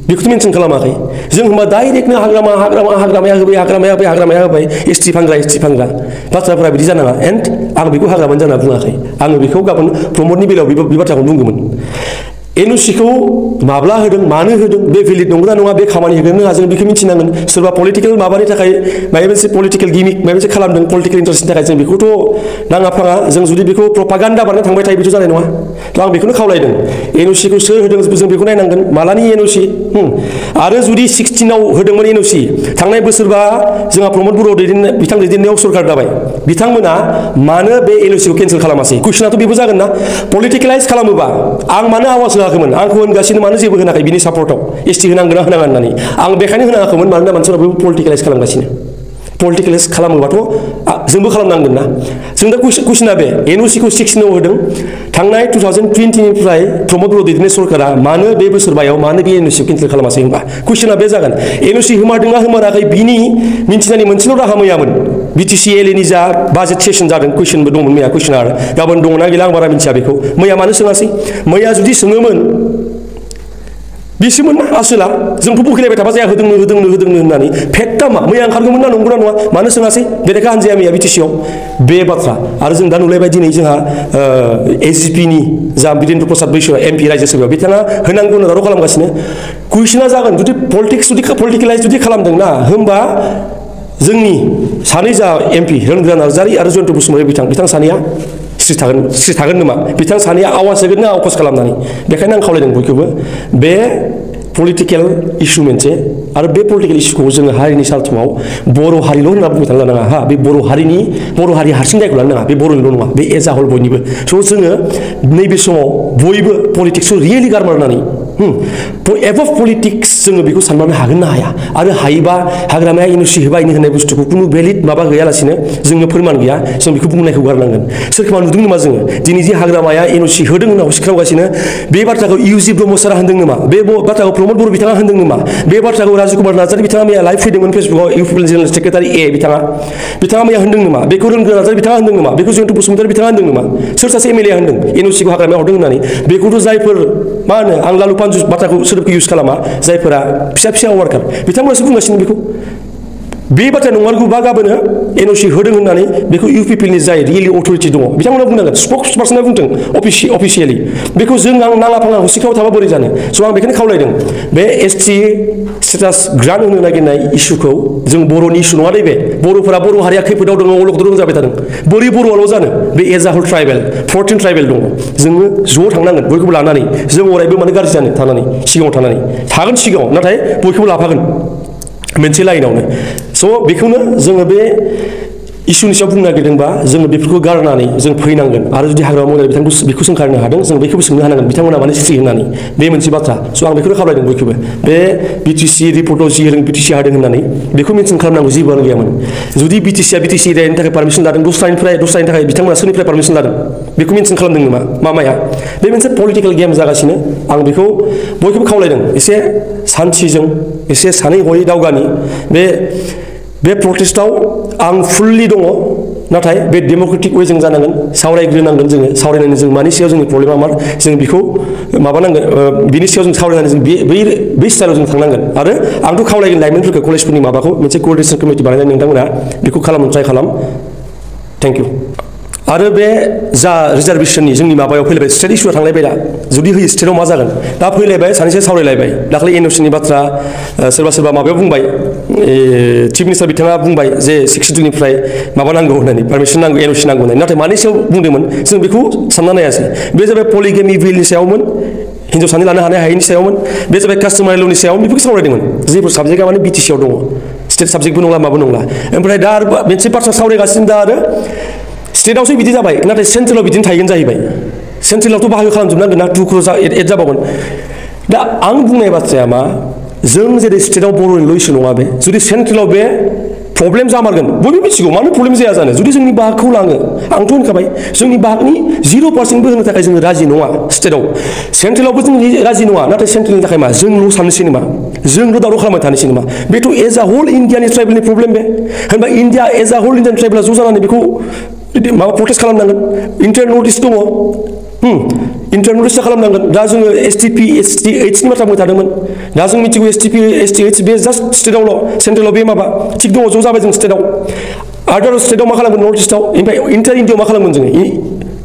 बेखौथ' मेनसन खालामाखै जों होनबा डाइरेक्टनो हाग्रामाया होबाय एसटि फानग्रा बाथ्राफोरा बिदि जानाङा एन्ड आं बेखौ हाग्रामानि जाना बुङाखै आङो बेखौ गाबोन प्रमदनि बेलायाव बे बाथ्राखौ बुंगौमोन एनअसिखौ माब्ला होदों मानो होदों बे भेलिड नंगौना नङा बे खामानि होगोन नङा जों बेखौ मिथिनांगोन सोरबा पलिटिकेल माबानि थाखाय माबा मोनसे पलिटिकेल गिमिक माबा मोनसे खालामदों पलिटिकेल इन्टारेस्टनि थाखाय जों बेखौथ' नाङा फाङा जों जुदि बेखौ प्रपागान्डा बानायना थांबाय थायो बेथ' जानाय नङा थ' आं बेखौनो खावलायदों एनअसिखौ सोर होदों जों बेखौ नायनांगोन मालानि एनअसि आरो जुदि 16आव होदोंमोन एनअसि थांनाय बोसोरबा जोंहा प्रमद बर' बिथां दैदेननायाव सरकार दाबाय बिथांमोना मानो बे एनअसिखौ केन्सेल खालामासै कुइसनाथ' बेबो जागोन ना पलिटिकेलाइज खालामोबा आं मानो आवाज होआखैमोन आंखौ होनगासिनो मानो जेबो होनाखै बिनि सापर्टआव एसटि होनांगोन ना होनाङा होननानै आं बेखायनो होनाङाखैमोन मानोना मानसिफोरा बेबो पलिटिकेलाइज खालामगासिनो पलिटिकेलाइज खालामोबाथ' जोंबो खालामनांगोन ना जों दा कुइसना बे एनअसिखौ 16आव होदों थांनाय 2020निफ्राय प्रमद बर' दैदेननाय सरकारा मानो बे बोसोरबायाव मानो बे एनअसिखौ केन्सेल खालामासै होनबा कुइसना बे जागोन एनअसि होमारदोंना होमाराखै बिनि मिन्थिनायनि मोनसेल' राहा मैयामोन बिटिसि एलएनि जा बाजेट सेसन जादों कुइसनबो दंमोन मैया कुइसना गाबोन दङना गैला आं बारा मिथिया बेखौ मैया मानो सोङासै मैया जुदि सोङोमोन बिसोमोन ना आसोला जोंथ' बुखिलायबाय थाबा जाया होदोंनो होननानै फेक्टआ मा मैया ओंखारगौमोन ना नंगौना नङा मानो सोङासै बेरेखा हान्जाया मैया बिटिसिआव बे बाथ्रा आरो जों दा नुलायबाय दिनै जोंहा एसजिपिनि जा बिरेन्द्र प्रसाद बैसो एमपि रायजोसभायाव बिथाङा होनांगौ होनना दावराव खालामगासिनो कुइसना जागोन जुदि पलिटिकेलाइज जुदि खालामदोंना होमबा जोंनि सानै जा एमपि रनग्रा नार्जारि आरो जयन्त बसुमतारी बिथां सानैया स्रि थागोन नामा बिथां सानैया आवाज होगोन ना अकस खालामनानै बेखायनो आं खावलायदों बयखौबो बे पलिटिकेल इस्यु मोनसे आरो बे पलिटिकेल इस्युखौ जोङो हारिनि सार्थआव बर' हारिल' होनना बुंनो थांनो लानाङा हा बे बर' हारि हारसिं दायखौ लानो नाङा बे बर'निल' नङा बे एज आ हल बयनिबो स' जोङो नैबे समाव बयबो पलिटिक्सखौ रियेलि गारमारनानै एबभ पलिटिक्स जोङो बेखौ साननो हागोन ना हाया आरो हायोबा हाग्रामाया एनअसि होबायनो होननाय बुस्थुखौ खुनु भेलिड माबा गैयालासिनो जोङो फोरमान गैया जों बेखौ बुंनायखौ गारनांगोन सोरखौबा नुदों नामा जोङो दिनै जे हाग्रामाया एनअसि होदों होनना हसिख्रावगासिनो बे बाथ्राखौ इउजि ब्रह्म सारा होनदों नामा बे बाथ्राखौ प्रमद बर' बिथाङा होनदों नामा बे बाथ्राखौ राजिब कुमार नार्जारि बिथाङा मैया लाइभ फैदोंमोन फेसबुकआव इउपिपिएल जेनेरेल सेक्रेटारि बिथाङा मैया होनदों नामा बेखौ रनग्रा नार्जारि बिथाङा होनदों नामा बेखौ जयन्त बसुमतारी बिथाङा होनदों नामा सोर सासे एमएलए होनदों एनअसिखौ हाग्रामायाव हरदों होननानै बेखौथ' जायफोर मा होनो आं लालु पान्जु बाथ्राखौ सोदोबखौ इउज खालामा जायफोरा फिसा वार्कार बिथांमोनासो बुंगासिनो बेखौ बे बाथ्राया नंमारगौबा गाबोनो एनअसि होदों होननानै बेखौ इउपिपिएलनि जाय रियेलि अथरिटि दङ बिथांमोना बुंनांगोन स्पक्स पार्सना बुंदों अफिसियेलि बेखौ जों आं नाङा फाङा हसिख्राव थाबा बोरै जानो स' आं बेखौनो खावलायदों बे एसटि स्टेटास ग्रान्ट होनो नागिरनाय इस्युखौ जों बर'नि इस्यु नङा दे बे बर'फोरा बर' हारिया खैफोदाव दङ अलखदाव जाबाय थादों बोरै बर'आल' जानो बे एज आ हल ट्राइबेल 14 ट्राइबेल दङ जोङो ज' थांनांगोन बयखौबो लानानै जों अरायबो मानो गाज्रि जानो थानानै सिगाङाव थागोन सिगाङाव नाथाय बयखौबो लाफागोन मोनसे लाइनावनो स' बेखौनो जोङो बे इस्युनि सायाव बुंनो नागिरदोंबा जोङो बेफोरखौ गारनानै जों फैनांगोन आरो जुदि हाग्रामा महिलारि बिथांखौ बेखौ सोंखारनो हादों जों बेखौबो सोंनो हानांगोन बिथांमोना मानो स्रि होननानै बे मोनसे बाथ्रा स' आं बेखौनो खावलायदों बयखौबो बे बिटिसि रिपर्टआव जि होदों बिटिसि हादों होननानै बेखौ मेनसन खालामनांगौ जेबोआनो गैयामोन जुदि बिटिसिया बिटिसि एरियानि थाखाय पारमिसन लादों दस्रानि थाखाय बिथांमोना सोरनिफ्राय पारमिसन लादों बेखौ मेनसन खालामदों नामा माया बे मोनसे पलिटिकेल गेम जागासिनो आं बेखौ बयखौबो खावलायदों एसे सान्थिजों एसे सानै हयै दावगानि बे प्रटेस्टआव आं फुल्लि दङ नाथाय बे डेम'क्रेटिक वेजों जानांगोन सावरायग्रोनांगोन जोङो सावरायनानै जों मानि सायाव जोंनि प्रब्लेमा मा जों बेखौ माबानांगोन बिनि सायाव जों सावरायनानै जों बै स्टाइलाव जों थांनांगोन आरो आंथ' खावलायगोन लाइमोनफोरखौ कलेजफोरनि माबाखौ मोनसे कोअर्डिनेसन कमिटि बानायनानै नोंथांमोना बेखौ खालामनो ट्राइ खालाम थेंक इउ आरो बे जा रिजार्भेशननि जोंनि माबायाव फैलायबाय स्टेट इस्युआ थांलायबाय दा जुदि होयो स्टेटआव मा जागोन दा फैलायबाय सानैसो सावरायलायबाय दाखालि एनअसिनि बाथ्रा सोरबा माबायाव बुंबाय चिफ मिनिस्टार बिथाङा बुंबाय जे 62निफ्राय माबा नांगौ होननानै पारमिसन नांगौ एनअसि नांगौ होननानै नाथाय मानि सायाव बुंदोंमोन जों बेखौ सानना नायासै बे जाबाय पलिगेमि बिलनि सायावमोन हिन्जाव सानै लानो हानाय हायैनि सायावमोन बे जाबाय कास्टमारि ल'नि सायाव बेफोरखौ सावरायदोंमोन जेफोर साबजेक्टआ माने बिटिसिआव दङ स्टेट साबजेक्टबो नंला माबो नंला ओमफ्राय दा आरो मोनसे बाथ्रा सावरायगासिनो दा आरो स्टेटआवसो बिदि जाबाय नाथाय सेन्ट्रेलाव बिदिनो थाहैगोन जाहैबाय सेन्ट्रेलावथ' बाहागो खालामजोबनांगोन ना 2 क्र'र एड जाबावगोन दा आं बुंनाय बाथ्राया मा जों जेरै स्टेटआव बर'निल' इस्यु नङा बे जुदि सेन्ट्रेलाव बे प्रब्लेम जामारगोन बयबो मिथिगौ मानो प्रब्लेम जाया जानो जुदि जोंनि बाहागखौ लाङो आंथ' होनखाबाय जोंनि बाहागनि 0%बो होनो थाखाय जोङो राजि नङा स्टेटआव सेन्ट्रेलावबो जों राजि नङा नाथाय सेन्ट्रेलनि थाखाय मा जोंल' साननोसै नामा जोंल' दावराव खालामबाय थानोसै नामा बेथ' एज आ हल इण्डियानि ट्राइबेलनि प्रब्लेम बे होनबा इण्डिया एज आ हल इण्डियान ट्राइबेला ज' जानानै बेखौ माबा प्रटेस्ट खालामनांगोन इन्टार नर्थ इस्ट दङ इन्टार नर्थ इस्टआ खालामनांगोन दा जोङो एसटिपि एसटिएइचनि बाथ्रा बुंनो थादोंमोन दा जों मिथिगौ एसटिपि एसटिएइच बे जास्ट स्टेटआवल' सेन्ट्रेलाव बे माबा थिग दङ ज' जाबाय जों स्टेटआव आदार स्टेटआव मा खालामगोन नर्थ इस्टआव ओमफ्राय इन्टार इण्डियाआव मा खालामगोन जोङो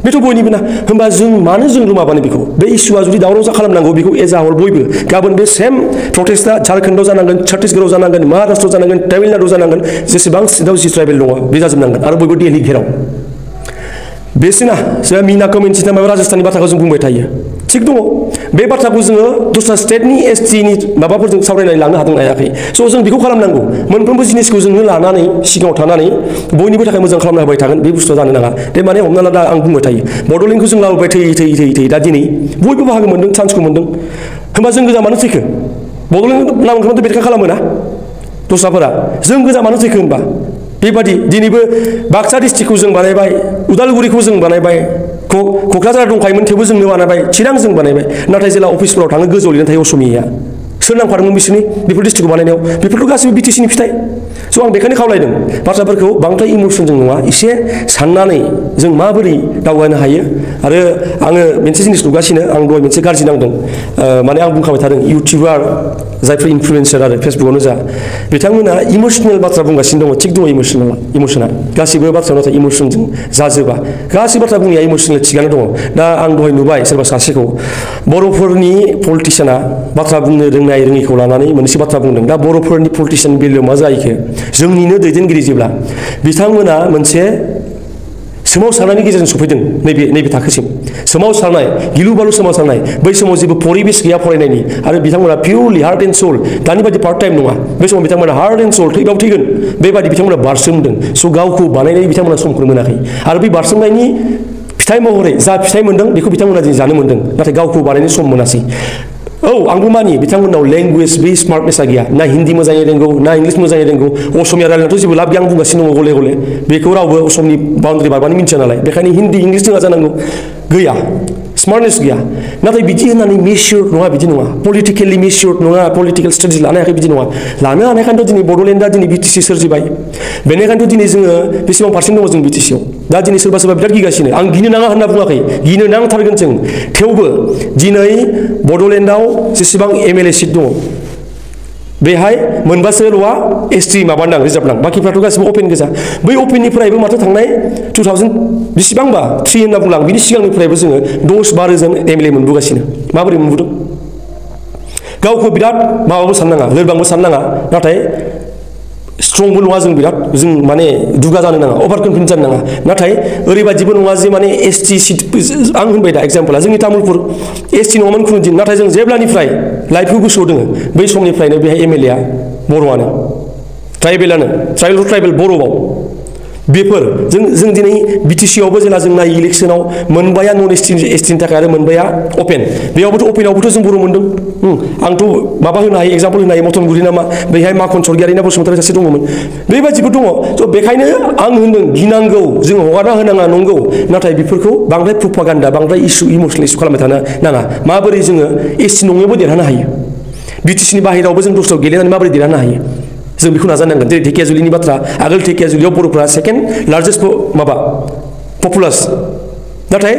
बेथ' बयनिबो ना होमबा जों मानो जों माबानो बेखौ बे इस्युआ जुदि दावराव खालामनांगौ बेखौ एजा हल बयबो गाबोन बे सेम प्रटेस्टआ झारखन्डआव जानांगोन छत्तीसगढ़आव जानांगोन महाराष्ट्रआव जानांगोन तामिलनाडुआव जानांगोन जेसेबां स्टेटआव जि ट्राइबेल दङ बे जाजोबनांगोन आरो बयबो दिल्ली घेराव बेसिना जोंहा मीना कमिउनिटि ना माबा राजस्थाननि बाथ्राखौ जों बुंबाय थायो थिग दङ बे बाथ्राखौ जोङो दस्रा स्टेटनि एसटिनि माबाफोरजों सावरायनानै लांनो हादों हायाखै स' जों बेखौ खालामनांगौ मोनफ्रोमबो जिनिसखौ जोंनो लानानै सिगाङाव थानानै बयनिबो थाखाय मोजां खालामना होबाय थागोन बे बुस्थुआ जानो नाङा दे माने हमना ला दा आं बुंबाय थायो बड'लेण्डखौ जों लाबोबाय थैयै दा दिनै बयबो बाहागो मोन्दों चान्सखौ मोन्दों होमबा जों गोजा मानो थैखो बड'लेण्ड नामखौथ' बेरेखा खालामो ना दस्राफोरा जों गोजा मानो थैखो होनबा बेबादि दिनैबो बाक्सा डिस्ट्रिक्टखौ जों बानायबाय उदालगुरिखौ जों बानायबाय क'क्राझार दंखायोमोन थेवबो जोंनो बानायबाय चिरां जों बानायबाय नाथाय जेला अफिसफोराव थाङो गोजौआव लिरनानै थायो असमिया सोर नांफादोंमोन बिसोरनि बेफोर डिस्ट्रिक्टखौ बानायनायाव बेफोरथ' गासैबो बिटिसिनि फिथाइ स' आं बेखायनो खावलायदों बाथ्राफोरखौ बांद्राय इमसनजों नङा एसे साननानै जों माबोरै दावगानो हायो आरो आङो मोनसे जिनिस नुगासिनो आं दहाय मोनसे गाज्रि नांदों माने आं बुंखाबाय थादों इउटिउबार जायफोर इनफ्लुयेन्सार आरो फेसबुकआवनो जा बिथांमोना इमसनेल बाथ्रा बुंगासिनो दङ थिग दङ इमसना गासिबो बाथ्रायाव नाथाय इमसनजों जाजोबा गासै बाथ्रा बुंनाया इमसनेल थिगानो दङ दा आं दहाय नुबाय सोरबा सासेखौ बर'फोरनि पलिटिसियाना बाथ्रा बुंनो रोङिखौ लानानै मोनसे बाथ्रा बुंदों दा बर'फोरनि पलिटिसियान बेलायाव मा जाहैखो जोंनिनो दैदेनगिरि जेब्ला बिथांमोना मोनसे सोमावसारनायनि गेजेरजों सफैदों नैबे थाखोसिम सोमावसारनाय गिलु बालु सोमावसारनाय बै समाव जेबो परिबेस गैया फरायनायनि आरो बिथांमोना पिउरलि हार्ट एन्ड सोल दानि बायदि पार्ट टाइम नङा बे समाव बिथांमोना हार्ट एन्ड सोल थैबाव थैगोन बेबायदि बिथांमोना बारसोमदों स' गावखौ बानायनायनि बिथांमोना समखौनो मोनाखै आरो बे बारसोमनायनि फिथाइ महरै जा फिथाइ मोन्दों बेखौ बिथांमोना दिनै जानो मोन्दों नाथाय गावखौ बानायनो सम मोनासै औ आंबो मानियो बिथांमोननाव लेंगुवेज बे स्मार्टनेसा गैया ना हिन्दी मोजाङै रोंगौ ना इंलिस मोजाङै रोंगौ असमिया रायलायनायथ' जेबो लाब गैया आं बुंगासिनो दङ गले गले बेखौ रावबो असमनि बाउन्डारि बारबानो मिन्थिया नालाय बेखायनो हिन्दी इंलिस रोङा जानांगौ गैया स्मार्टनेस गैया नाथाय बिदि होननानै मिससियर नङा बिदि नङा पलिटिकेलि मिससियर नङा पलिटिकेल स्टाडिज लानो हायाखै बिदि नङा लानो हानायखायनोथ' दिनै बड'लेण्डआ दिनै बिटिसि सोरजिबाय बेनिखायनोथ' दिनै जोङो बेसेबां पार्सेन्ट दङ जों बिटिसियाव दा दिनै सोरबा बिराद गिगासिनो आं गिनो नाङा होनना बुङाखै गिनो नांथारगोन जों थेवबो दिनै बड'लेण्डआव जेसेबां एमएलए सिट दङ बेहाय मोनबासोल'आ एसटि माबानां रिजार्भ नां बाखिफ्राथ' गासिबो अपेन गोजा बै अपेननिफ्रायबो माथो थांनाय 2000 बेसिबांबा 3 होनना बुंलां बिनि सिगांनिफ्रायबो जोङो 10-12 जन एमएलए मोनबोगासिनो माबोरै मोनबोदों गावखौ बिराद माबाबो साननाङा लोरबांबो साननाङा नाथाय स्ट्रंबो नङा जों बिराद जों माने दुगा जानो नाङा अभार कनफिडेन्ट जानो नाङा नाथाय ओरैबायदिबो नङा जे माने एसटि सिट आं होनबाय दा एग्जाम्पला जोंनि तामुलपुर एसटि नङामोन खुनु दिन नाथाय जों जेब्लानिफ्राय लाइफखौ गोसोआव दोङो बै समनिफ्रायनो बेहाय एमएलएआ बर'आनो ट्राइबेल बर'आव बेफोर जों दिनै बिटिसिआवबो जेला जों नायो इलेक्सनाव मोनबाया नन एसटिनि थाखाय आरो मोनबाया अपेन बेयावबोथ' अपेनावबोथ' जों बर' मोनदों आंथ' माबा होनो हायो एग्जाम्पल होनो हायो मथनगुरि नामा बैहाय माखन सरगियारि ना बसुमतारी सासे दङमोन बेबायदिबो दङ स' बेखायनो आं होनदों गिनांगौ जों हगारना होनाङा नंगौ नाथाय बेफोरखौ बांद्राय प्रपागान्डा बांद्राय इमसनेल इस्यु खालामबाय थानो नाङा माबोरै जोङो एसटि नङैबो देरहानो हायो बिटिसिनि बाहेरावबो जों दस्रायाव गेलेनानै माबोरै देरहानो हायो जों बेखौ नाजानांगोन जेरै ढेकियाजुलिनि बाथ्रा आगोल ढेकियाजुलियाव बर'फोरा सेकेन्ड लार्जेस्ट माबा पपुलास नाथाय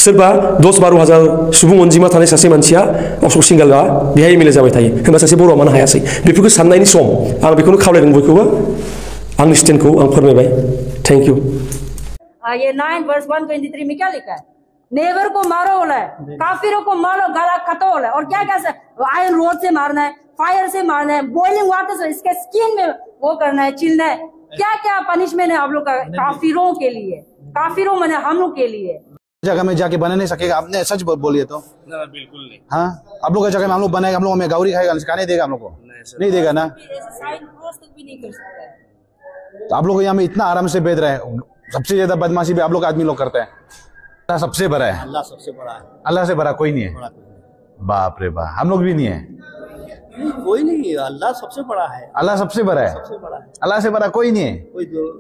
सोरबा 10-12 हाजार सुबुं अनजिमा थानाय सासे मानसिया सिंगालआ बेहाय एमएलए जाबाय थायो होनबा सासे बर'आ मानो हायासै बेफोरखौ साननायनि सम आं बेखौनो खावलायदों बयखौबो आंनि स्टेन्डखौ आं फोरमायबाय थैंक यू ये 9 वर्स 123 में क्या लिखा है नेवर को मारो बोला है काफिरों को मारो गला कतो बोला है और क्या क्या आयरन रोड से मारना है फायर से मारना है बॉइलिंग वाटर से इसके स्किन में वो करना है चिलना है क्या क्या पनिशमेंट है आप लोग का काफिरों के लिए काफिरों माने हम लोग के लिए जगह में जाके बना नहीं सकेगा आपने सच बोलिए तो बिल्कुल नहीं। हाँ आप लोग की जगह में हम लोग बनाएगा हम लोग हमें गाउरी खाएगा खाने देगा हम लोग को नहीं देगा ना तो आप लोग यहाँ में इतना आराम से बैठ रहे हैं सबसे ज्यादा बदमाशी भी आप लोग आदमी लोग करते हैं सबसे बड़ा है अल्लाह सबसे बड़ा है अल्लाह से बड़ा कोई नहीं है बाप रे बाप हम लोग भी नहीं है कोई नहीं अल्लाह सबसे बड़ा है अल्लाह सबसे बड़ा है अल्लाह से बड़ा कोई नहीं है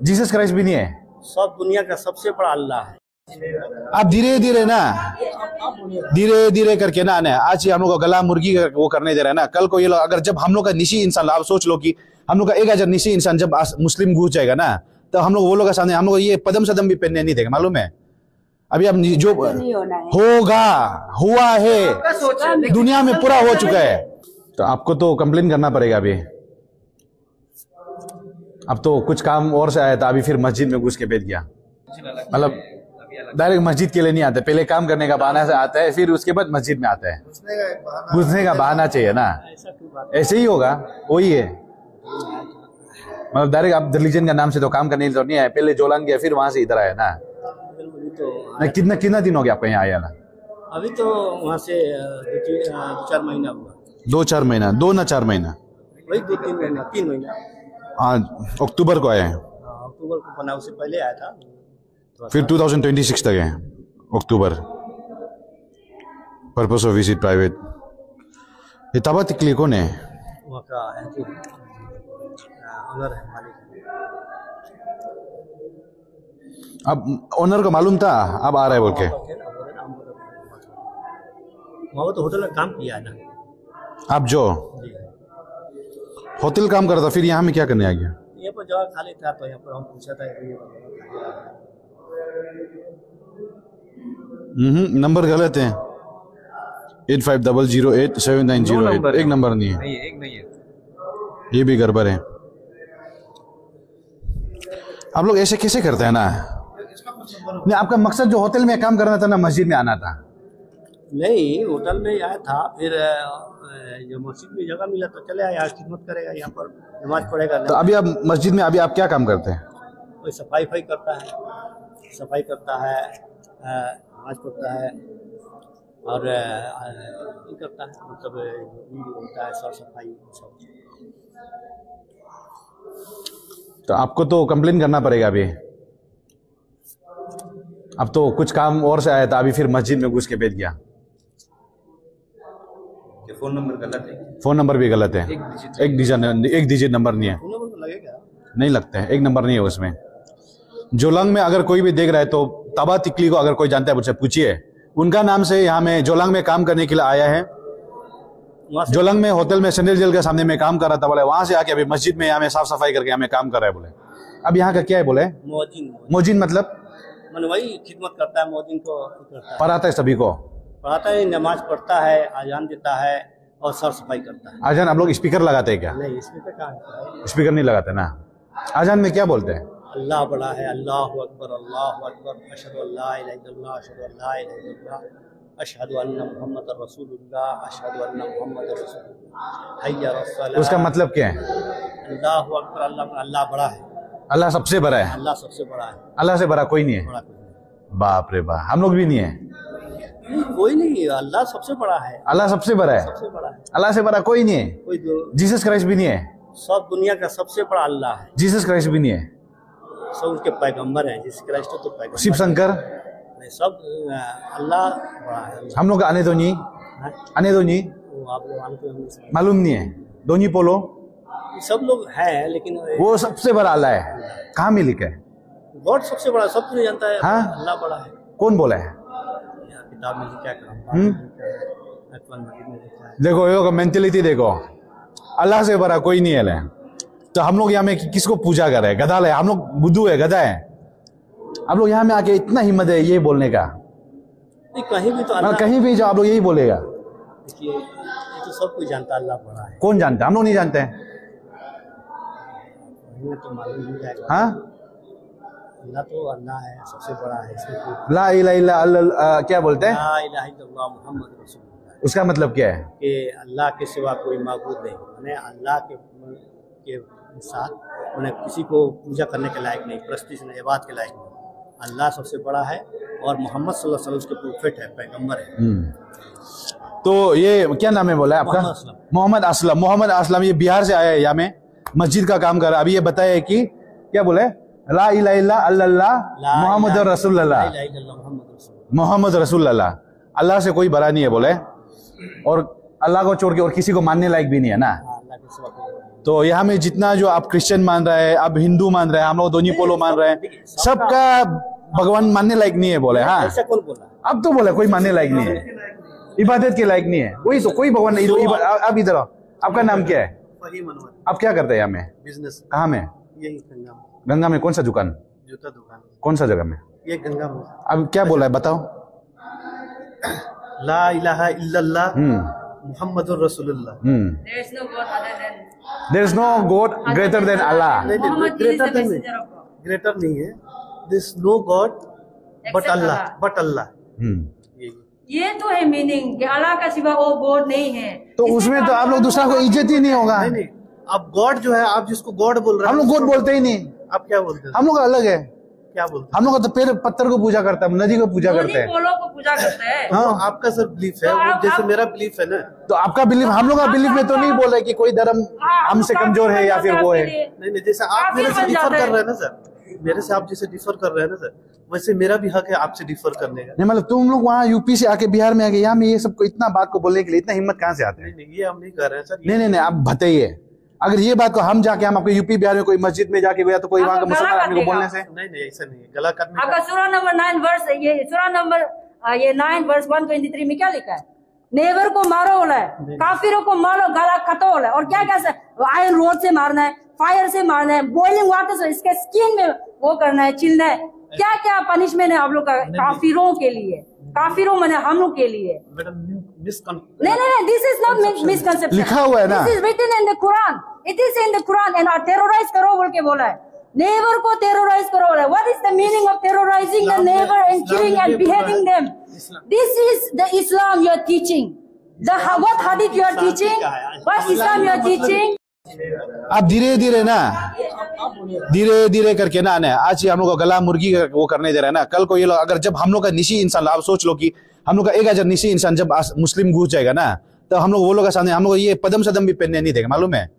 जीसस क्राइस्ट भी नहीं है सब दुनिया का सबसे बड़ा अल्लाह है आप धीरे धीरे करके ना आज हम लोग का गला मुर्गी वो करने दे रहा है ना कल को ये लोग अगर जब हम लोग का निशी इंसान आप सोच लो कि हम लोग का 1000 निशी इंसान जब मुस्लिम घुस जाएगा ना तो हम लोग वो लोग का सामने हम लोग ये पदम सदम भी पहनने नहीं देगा मालूम है अभी अब जो होगा हुआ है दुनिया में पूरा हो चुका है तो आपको तो कंप्लेन करना पड़ेगा अभी अब तो कुछ काम और से आया था अभी फिर मस्जिद में घुस के बैठ गया मतलब डायरेक्ट मस्जिद के लिए नहीं आते, पहले काम करने का बहाना से आता है, फिर उसके बाद मस्जिद में आता है। घुसने का बहाना चाहिए ना, ऐसे ही होगा, वही है। मतलब डायरेक्ट आप रिलीजन का नाम से तो काम करने तो नहीं आए, पहले जोलांग गया फिर वहां से इधर आया ना। कितना कितना दिन हो गया आपको यहाँ आया ना? अभी तो वहाँ से 2-4 महीना हुआ। 2-4 महीना, 2 ना 4 महीना, वही 2-3 महीना, 3 महीना। हाँ, अक्टूबर को आए हैं, अक्टूबर को बना, उससे पहले आया था। फिर 2026 तक है अक्टूबर। Purpose of visit private. ये तबा तिकली कौन है? वहाँ का ओनर है, मालिक है। अब ओनर को मालूम था अब आ रहा है बोल के? वहाँ तो होटल में काम किया है ना। आप जो होटल काम करता, फिर यहाँ में क्या करने आ गया? यहाँ पर जगह खाली था तो यहाँ पर हम पूछा था कि नंबर गलत है, 85008790। एक नंबर नहीं है, एक नहीं है, ये भी गड़बड़ है। आप लोग ऐसे कैसे करते हैं ना? नहीं, आपका मकसद जो होटल में काम करना था ना, मस्जिद में आना था? नहीं, होटल में आया था, फिर जो मस्जिद में जगह मिला तो चले आया, खिदमत करेगा, यहाँ पर नमाज पढ़ेगा। तो अभी आप मस्जिद में अभी आप क्या काम करते हैं? कोई सफाई करता है, सफाई करता है, नमाज पढ़ता है और ये करता है, मतलब जो भी होता है साफ सफाई सब। तो आपको तो कंप्लेन करना पड़ेगा अभी। अब तो कुछ काम और से आया था, अभी फिर मस्जिद में घुस के बैठ गया। फोन नंबर गलत है, फोन नंबर भी गलत है, एक डिजिट नंबर नहीं है। फोन नंबर तो लगेगा, नहीं लगता है, एक नंबर नहीं है उसमें। जोलांग में अगर कोई भी देख रहा है तो तबा तिकली को अगर कोई जानता है मुझसे पूछिए, उनका नाम से यहाँ में जोलांग में काम करने के लिए आया है। जोलांग में होटल में सेंट्रल जेल के सामने में काम कर रहा था, बोले वहां से आके अभी मस्जिद में यहाँ में साफ सफाई करके यहाँ में काम कर रहा है बोले। अब यहाँ का क्या है बोले? मोजिन मतलब मैंने वही खिदमत करता है, मोजिन को करता है, पढ़ाता है सभी को, पढ़ाता है, नमाज पढ़ता है, अजान देता है और साफ सफाई करता है। अजान आप लोग स्पीकर लगाते हैं क्या? नहीं, स्पीकर कहाँ है? स्पीकर नहीं लगाते ना। अजान में क्या बोलते हैं? अल्लाह बड़ा है, अल्लाहु अकबर, अल्लाहु अकबर, अशहदु अल्ला इलाहा इल्लल्लाह, अशहदु अल्ला इलाहा इल्लल्लाह, अशहदु अन्ना मुहम्मदर रसूलुल्लाह, अशहदु अन्ना मुहम्मदर रसूलुल्लाह, हय्या अस्सलाह। उसका मतलब क्या है? अल्लाहु अकबर, अल्लाह बड़ा है, अल्लाह सबसे बड़ा है, अल्लाह सबसे बड़ा है, अल्लाह से बड़ा कोई नहीं है। बड़ा कोई नहीं। बाप रे बाप, हम लोग भी नहीं है। कोई नहीं, अल्लाह सबसे बड़ा है, अल्लाह सबसे बड़ा है, सबसे बड़ा है, अल्लाह से बड़ा कोई नहीं है। कोई जीसस क्राइस्ट भी नहीं है, सब दुनिया का सबसे बड़ा अल्लाह है। जीसस क्राइस्ट भी नहीं है, सब उसके पैगंबर हैं, जिस क्राइस्ट तो पैगंबर, शिव शंकर, सब अल्लाह बड़ा है। हम लोग का आने दो नहीं, आने दो नहीं, वो आप लोग मालूम नहीं है, दोनी पोलो, सब लोग हैं, लेकिन वो सबसे बड़ा अल्लाह है। कहाँ में लिखा है? गॉड सबसे बड़ा, सब कुछ जानता है। हाँ? अल्लाह बड़ा है, कौन बोला है? किताब में लिखा है। देखो यो मेंटेलिटी देखो, अल्लाह से बड़ा कोई नहीं है। तो हम लोग यहाँ में किसको पूजा कर रहे हैं? गधा है, हम लोग बुद्धू है, गधा है। आप लोग यहाँ में आके इतना हिम्मत है ये बोलने का? कहीं भी तो अल्लाह, कहीं भी जाओ आप लोग यही बोलेगा। देखिए ये तो सब कुछ जानता है, अल्लाह बड़ा है। कौन जानता है? हम लोग नहीं जानते हैं। तो मालूम हो जाएगा। हाँ, अल्लाह तो अल्लाह है, सबसे बड़ा है। ला इलाहा इल्लल्लाह क्या बोलते हैं? ला इलाहा इल्लल्लाह मुहम्मद रसूलुल्लाह। उसका मतलब क्या है? कि अल्लाह के सिवा कोई माबूद नहीं, मैंने अल्लाह के साथ मैंने किसी को पूजा करने के लायक नहीं, प्रस्तिश नहीं, इबादत के लायक नहीं। अल्लाह सबसे बड़ा है और मोहम्मद सल्लल्लाहु अलैहि वसल्लम उसके प्रोफेट है, पैगंबर है। तो ये क्या नाम है बोला है आपका? मोहम्मद असलम। मोहम्मद असलम ये बिहार से आया है, यहाँ में मस्जिद का काम कर रहा है। अभी ये बताया कि क्या बोले? ला इलाहा इल्लल्लाह मुहम्मद रसूलुल्लाह, मोहम्मद रसूलुल्लाह। अल्लाह से कोई बड़ा नहीं है बोले, और अल्लाह को छोड़ के और किसी को मानने लायक भी नहीं है ना। तो यहाँ में जितना जो आप क्रिश्चियन मान रहे हैं, आप हिंदू मान रहे हैं, हम लोग दोनी पोलो मान रहे हैं, सबका भगवान मानने लायक नहीं है बोले। हाँ, ऐसा कौन बोला? अब तो बोले कोई मानने लायक नहीं है, इबादत के लायक नहीं है। वही तो, कोई भगवान नहीं। अब इधर आओ, आपका नाम क्या है? आप क्या करते हैं यहाँ में? बिजनेस। कहाँ में? यही गंगा में। गंगा में कौन सा दुकान? जूता दुकान। कौन सा जगह में? ये गंगा में। अब क्या बोला है बताओ? ला इलाहा इल्लल्लाह मुहम्मदुर रसूलुल्लाह। There is no God greater than Allah. Greater नहीं है। There is no God but Allah, but Allah. ये तो है मीनिंग कि अल्लाह का सिवा वो गॉड नहीं है। तो उसमें तो आप लोग दूसरा को इज्जत ही नहीं होगा। नहीं, अब गॉड जो है, आप जिसको गॉड बोल रहे हैं, हम लोग गॉड बोलते ही नहीं। आप क्या बोलते हैं? हम लोग अलग है। क्या बोलते हैं? हम लोग तो पेड़ पत्थर को पूजा करता है, नदी को पूजा करते हैं। को पूजा करते हैं। हाँ, आपका सर बिलीफ है, वो जैसे मेरा बिलीफ है ना। तो आपका बिलीफ, हम लोग का बिलीफ में तो नहीं बोल रहे कि कोई धर्म हमसे कमजोर है या फिर वो है। नहीं, जैसे आप मेरे से डिफर कर रहे हैं ना सर, मेरे से आप जैसे डिफर कर रहे हैं ना सर, वैसे मेरा भी हक है आपसे डिफर करने का। नहीं मतलब तुम लोग वहाँ यूपी से आके बिहार में आके यहाँ में ये सब को इतना बात को बोलने के लिए इतना हिम्मत कहाँ से आते हैं? नहीं, ये हम नहीं कर रहे हैं सर। नहीं, आप बताइए, अगर ये बात को हम जाके हम आपको यूपी बिहार में कोई मस्जिद में जाके गया तो कोई वहाँ का मुसलमान आदमी को बोलने से? नहीं, ऐसा नहीं है, गला काटने। आपका सूरा नंबर 9 वर्स, ये सूरा नंबर 9 वर्स 123 में क्या लिखा है? नेबर को मारो बोला है, काफिरों को मारो, गला काटो बोला है। और क्या क्या आयरन रोड से मारना है, फायर से मारना है, बॉइलिंग वाटर से इसके स्किन में वो करना है, चिलना है। क्या क्या पनिशमेंट है आप लोग का काफिरों के लिए? काफिरों माने हम लोग के लिए। नहीं, दिस इज नॉट मिसकंसेप्शन। लिखा हुआ है ना, दिस इज written in the Quran, it is in the Quran. And terrorise करो बोल के बोला है, नेबर को टेरराइज करो बोला है। What is the meaning of terrorising the neighbour and killing and behaving them? This is the Islam you are teaching, the what hadith you are teaching, what Islam you are teaching। आप धीरे धीरे करके ना आज हम लोग को गला मुर्गी वो करने दे रहे हैं ना। कल को ये लोग अगर जब हम लोग का निशी इंसान, आप सोच लो कि हम लोग का 1000 निशी इंसान जब मुस्लिम घुस जाएगा ना, तो हम लोग वो लोग के सामने हम लोग ये पदम सदम भी पहनने नहीं देंगे, मालूम है?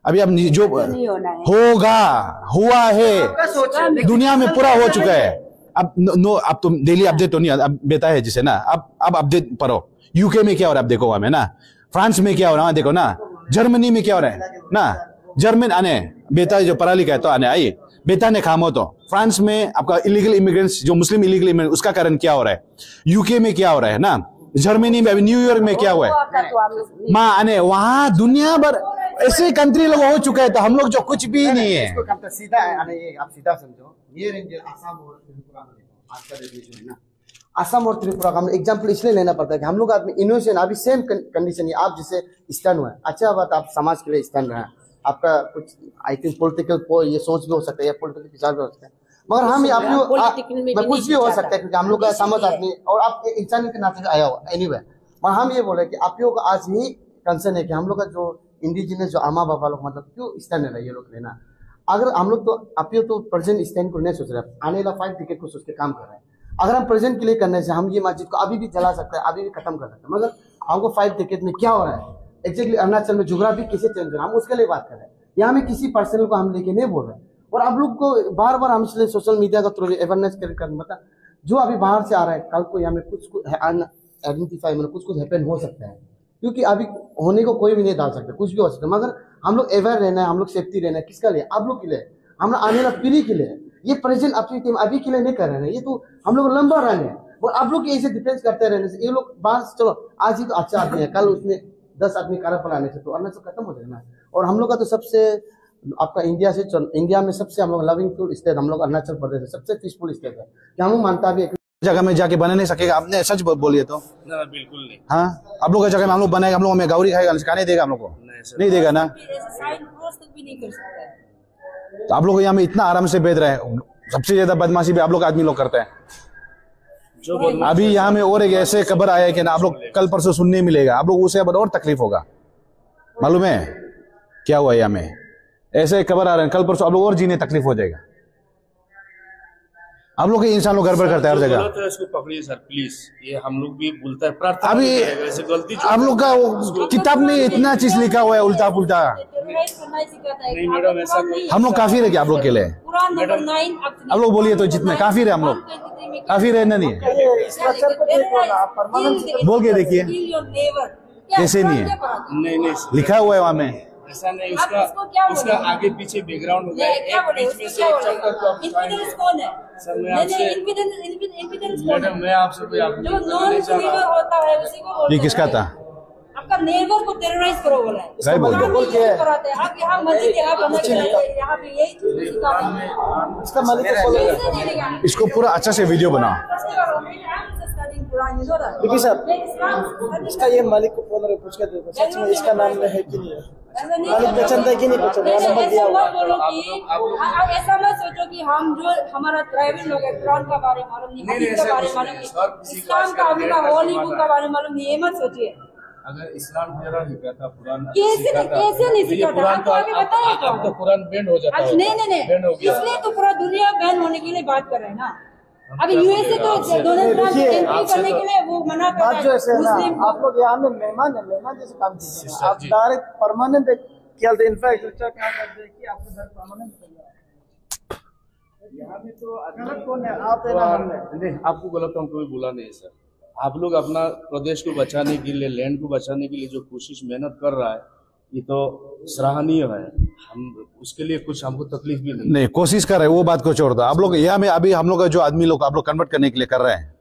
अभी अब जो होगा हुआ है, दुनिया में पूरा हो चुका है। अब तुम डेली अपडेट तो नहीं अब बेटा है जिसे ना, अब अपडेट पढ़ो। यूके में क्या हो रहा है आप देखो, हमें ना फ्रांस में क्या हो रहा है देखो ना, जर्मनी में क्या हो रहा है ना। जर्मन आने बेटा जो पढ़ा लिखा है तो आने आइए, बेटा ने खामो तो फ्रांस में आपका इलीगल इमिग्रेंट्स जो मुस्लिम इलीगल इमिग्रेंट उसका कारण क्या हो रहा है, यूके में क्या हो रहा है ना, जर्मनी में, अभी न्यूयॉर्क में क्या हुआ है माँ आने, वहां दुनिया भर ऐसे कंट्री लोग हो चुका है। तो हम लोग जो कुछ भी नहीं है। सीधा आप सीधा समझो, ये रेंज आसाम और त्रिपुरा में आज का जो है ना, आसाम और त्रिपुरा का हम एग्जाम्पल इसलिए लेना पड़ता है कि हम लोग आदमी इनोसेंट, अभी सेम कंडीशन है। आप जैसे स्टैंड हुआ है, अच्छा बात, आप समाज के लिए स्टैंड रहे, आपका कुछ आई थिंक पॉलिटिकल ये सोच भी हो सकता है या पॉलिटिकल विचार भी हो सकता है, मगर हम आप कुछ भी हो सकता है क्योंकि हम लोग का समझ आदमी और आप इंसान के नाते आया हुआ एनीवे। मगर हम ये बोले कि आप लोग को आज ही कंसर्न है कि हम लोग का जो इंडिजिनस जो अम्मा बाबा लोग मतलब क्यों स्टैंड है ये लोग लेना। अगर हम लोग तो आप तो प्रेजेंट स्टैंड को नहीं सोच रहे, आने वाला 5 टिकट को सोच के काम कर रहे हैं। अगर हम प्रेजेंट के लिए करने से हम ये मस्जिद को अभी भी जला सकते हैं, अभी भी खत्म कर सकते हैं, मगर हमको 5 टिकट में क्या हो रहा है एक्जैक्टली अरुणाचल में जोग्राफी कैसे चेंज हो रहा है हम उसके लिए बात कर रहे हैं। यहाँ में किसी पर्सनल को हम लेके नहीं बोल रहे हैं। और आप लोग को बार बार हम इसलिए सोशल मीडिया का थ्रू अवेयरनेस कर मतलब जो अभी बाहर से आ रहा है, कल को यहाँ में कुछ आइडेंटिफाई मतलब कुछ हैपन हो सकता है, क्योंकि अभी होने को कोई भी नहीं डाल सकता, कुछ भी हो सकता है। मगर हम लोग अवेयर रहना है, हम लोग सेफ्टी रहना है, किसका लिए? आप लोग के लिए, हम लोग आने वाली पीढ़ी के लिए। ये प्रेजेंट अपनी टीम अभी के लिए नहीं कर रहे हैं, ये तो हम लोग लंबा रन है। और आप लोग ऐसे डिफेंस करते रहने से ये लोग बात, चलो आज ही तो अच्छा आदमी है, कल उसने 10 आदमी कारक फैलाने से तो अरुणाचल खत्म हो जाएगा। और हम लोग का तो सबसे आपका इंडिया में सबसे हम लोग लविंग स्टेट हम लोग अरुणाचल प्रदेश है, सबसे पीसफुल स्टेट है। क्या हम मानता भी जगह में जाके बना नहीं सकेगा? आपने सच बोलिए तो ना, बिल्कुल नहीं। हाँ, आप लोग का जगह में हम लोग बनाएगा, हम लोग में गौरी खाएगा, खाने देगा हम लोग को? नहीं देगा ना। तो आप लोग यहाँ में इतना आराम से बैठ रहे हैं, सबसे ज्यादा बदमाशी भी आप लोग आदमी लोग करते हैं। अभी यहाँ में और एक ऐसे खबर आया है कि ना आप लोग कल परसों सुनने मिलेगा, आप लोग उसे अब और तकलीफ होगा। मालूम है क्या हुआ? यहाँ में ऐसे खबर आ रहे हैं, कल परसों आप लोग और जीने तकलीफ हो जाएगा। आप लोग इंसान लोग गड़बड़ करते हैं हर जगह। इसको पकड़िए सर प्लीज, ये हम लोग भी बोलता है प्रार्थना अभी गलती आप लोग का किताब में इतना चीज लिखा हुआ है उल्टा पुल्टा। नहीं मैडम, ऐसा कोई हम लोग काफी रहे क्या आप लोग के लिए? आप लोग बोलिए तो जितने काफी रहे, हम लोग काफी रहे ना? नहीं बोल के देखिए कैसे नहीं है, नहीं लिखा हुआ है वहां में। ऐसा नहीं, उसका आगे पीछे बैकग्राउंड होगा, एक बीच में से एक चैप्टर को आप सर मैं आपसे ये किसका था? आपका नेबर को टेरराइज करो बोला है। सही बोल रहे हैं। आप यहाँ मस्जिद है, आप यहाँ पे यही चीज इसका मालिक इसको पूरा अच्छा से वीडियो बनाओ। देखिए सर, इसका ये मालिक को फोन करके पूछ के देखो सच में इसका नाम में है कि नहीं है, मालिक पहचानता है कि नहीं पहचानता, नंबर दिया हुआ। ऐसा मत सोचो कि हम जो हमारा ट्राइबल लोग है, कुरान का बारे में मालूम नहीं, हदीस का बारे में मालूम नहीं, इस्लाम का हम लोग होली बुक का बारे में मालूम नहीं, ये मत सोचिए। अगर इस्लाम तेरा सिखाता कुरान कैसे नहीं सिखाता, आपको आगे बताइए तो। अब तो कुरान बैन हो जाता है। नहीं, इसलिए तो पूरा दुनिया बैन होने के लिए बात कर रहे हैं ना। अभी यूएसए तो डोनाल्ड ट्रम्प एंट्री करने के लिए वो मना कर रहा है मुस्लिम। आप लोग यहाँ में मेहमान है, मेहमान जैसे काम कीजिए, आप डायरेक्ट परमानेंट क्या इंफ्रास्ट्रक्चर क्या करते हैं कि आपको घर परमानेंट यहाँ में तो गलत कौन है, आप है ना हम है? नहीं, आपको गलत हम कभी बोला नहीं सर। आप लोग अपना प्रदेश को बचाने के लिए, लैंड को बचाने के लिए जो कोशिश मेहनत कर रहा है, ये तो सराहनीय है। हम उसके लिए कुछ हमको तकलीफ भी नहीं कोशिश कर रहे हैं, वो बात को छोड़ दो। आप लोग यहाँ में अभी हम लोग जो आदमी लोग आप लोग कन्वर्ट करने के लिए कर रहे हैं,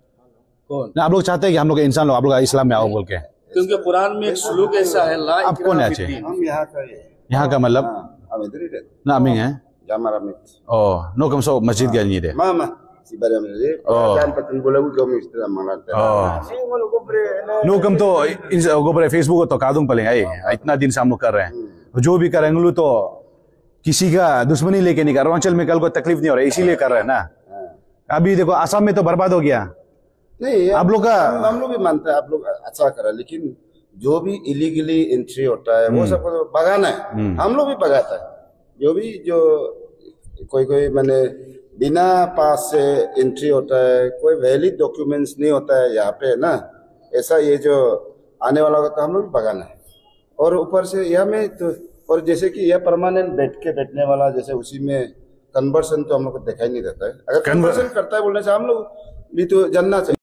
कौन आप लोग चाहते हैं कि हम लोग इंसान लोग आप लोग इस्लाम में आओ बोल के? क्योंकि कुरान में एक सुलूक ऐसा है, ला आप कौन है? अच्छे हम यहाँ का मतलब हम इधर ही रहते ना अमीन है Jamar amit. oh no kam so masjid ga ni de Mama si bari amil dan patin bola gu kami istira mangat oh no kam तो गोबर फेसबुक तो कादुम पले है इतना दिन से हम लोग कर रहे हैं, जो भी करेंगे तो किसी का दुश्मनी लेके नहीं कर रहे। अरुणाचल में कल को तकलीफ नहीं हो रहा है, इसीलिए कर रहे हैं ना। अभी देखो आसाम में तो बर्बाद हो गया। नहीं आप लोग का हम लोग भी मानते हैं आप लोग अच्छा करा, लेकिन जो भी इलीगली एंट्री होता है वो सब भगाना है, हम लोग भी भगाता है। जो भी जो कोई मैंने बिना पास से एंट्री होता है, कोई वैलिड डॉक्यूमेंट्स नहीं होता है यहाँ पे ना, ऐसा ये जो आने वाला होता है हम लोग भी भगाना है। और ऊपर से यहाँ में तो और जैसे कि यह परमानेंट बैठने वाला, जैसे उसी में कन्वर्सन तो हम लोग को दिखाई नहीं देता है। अगर कन्वर्सन करता है बोलने से हम लोग भी तो जानना चाहिए।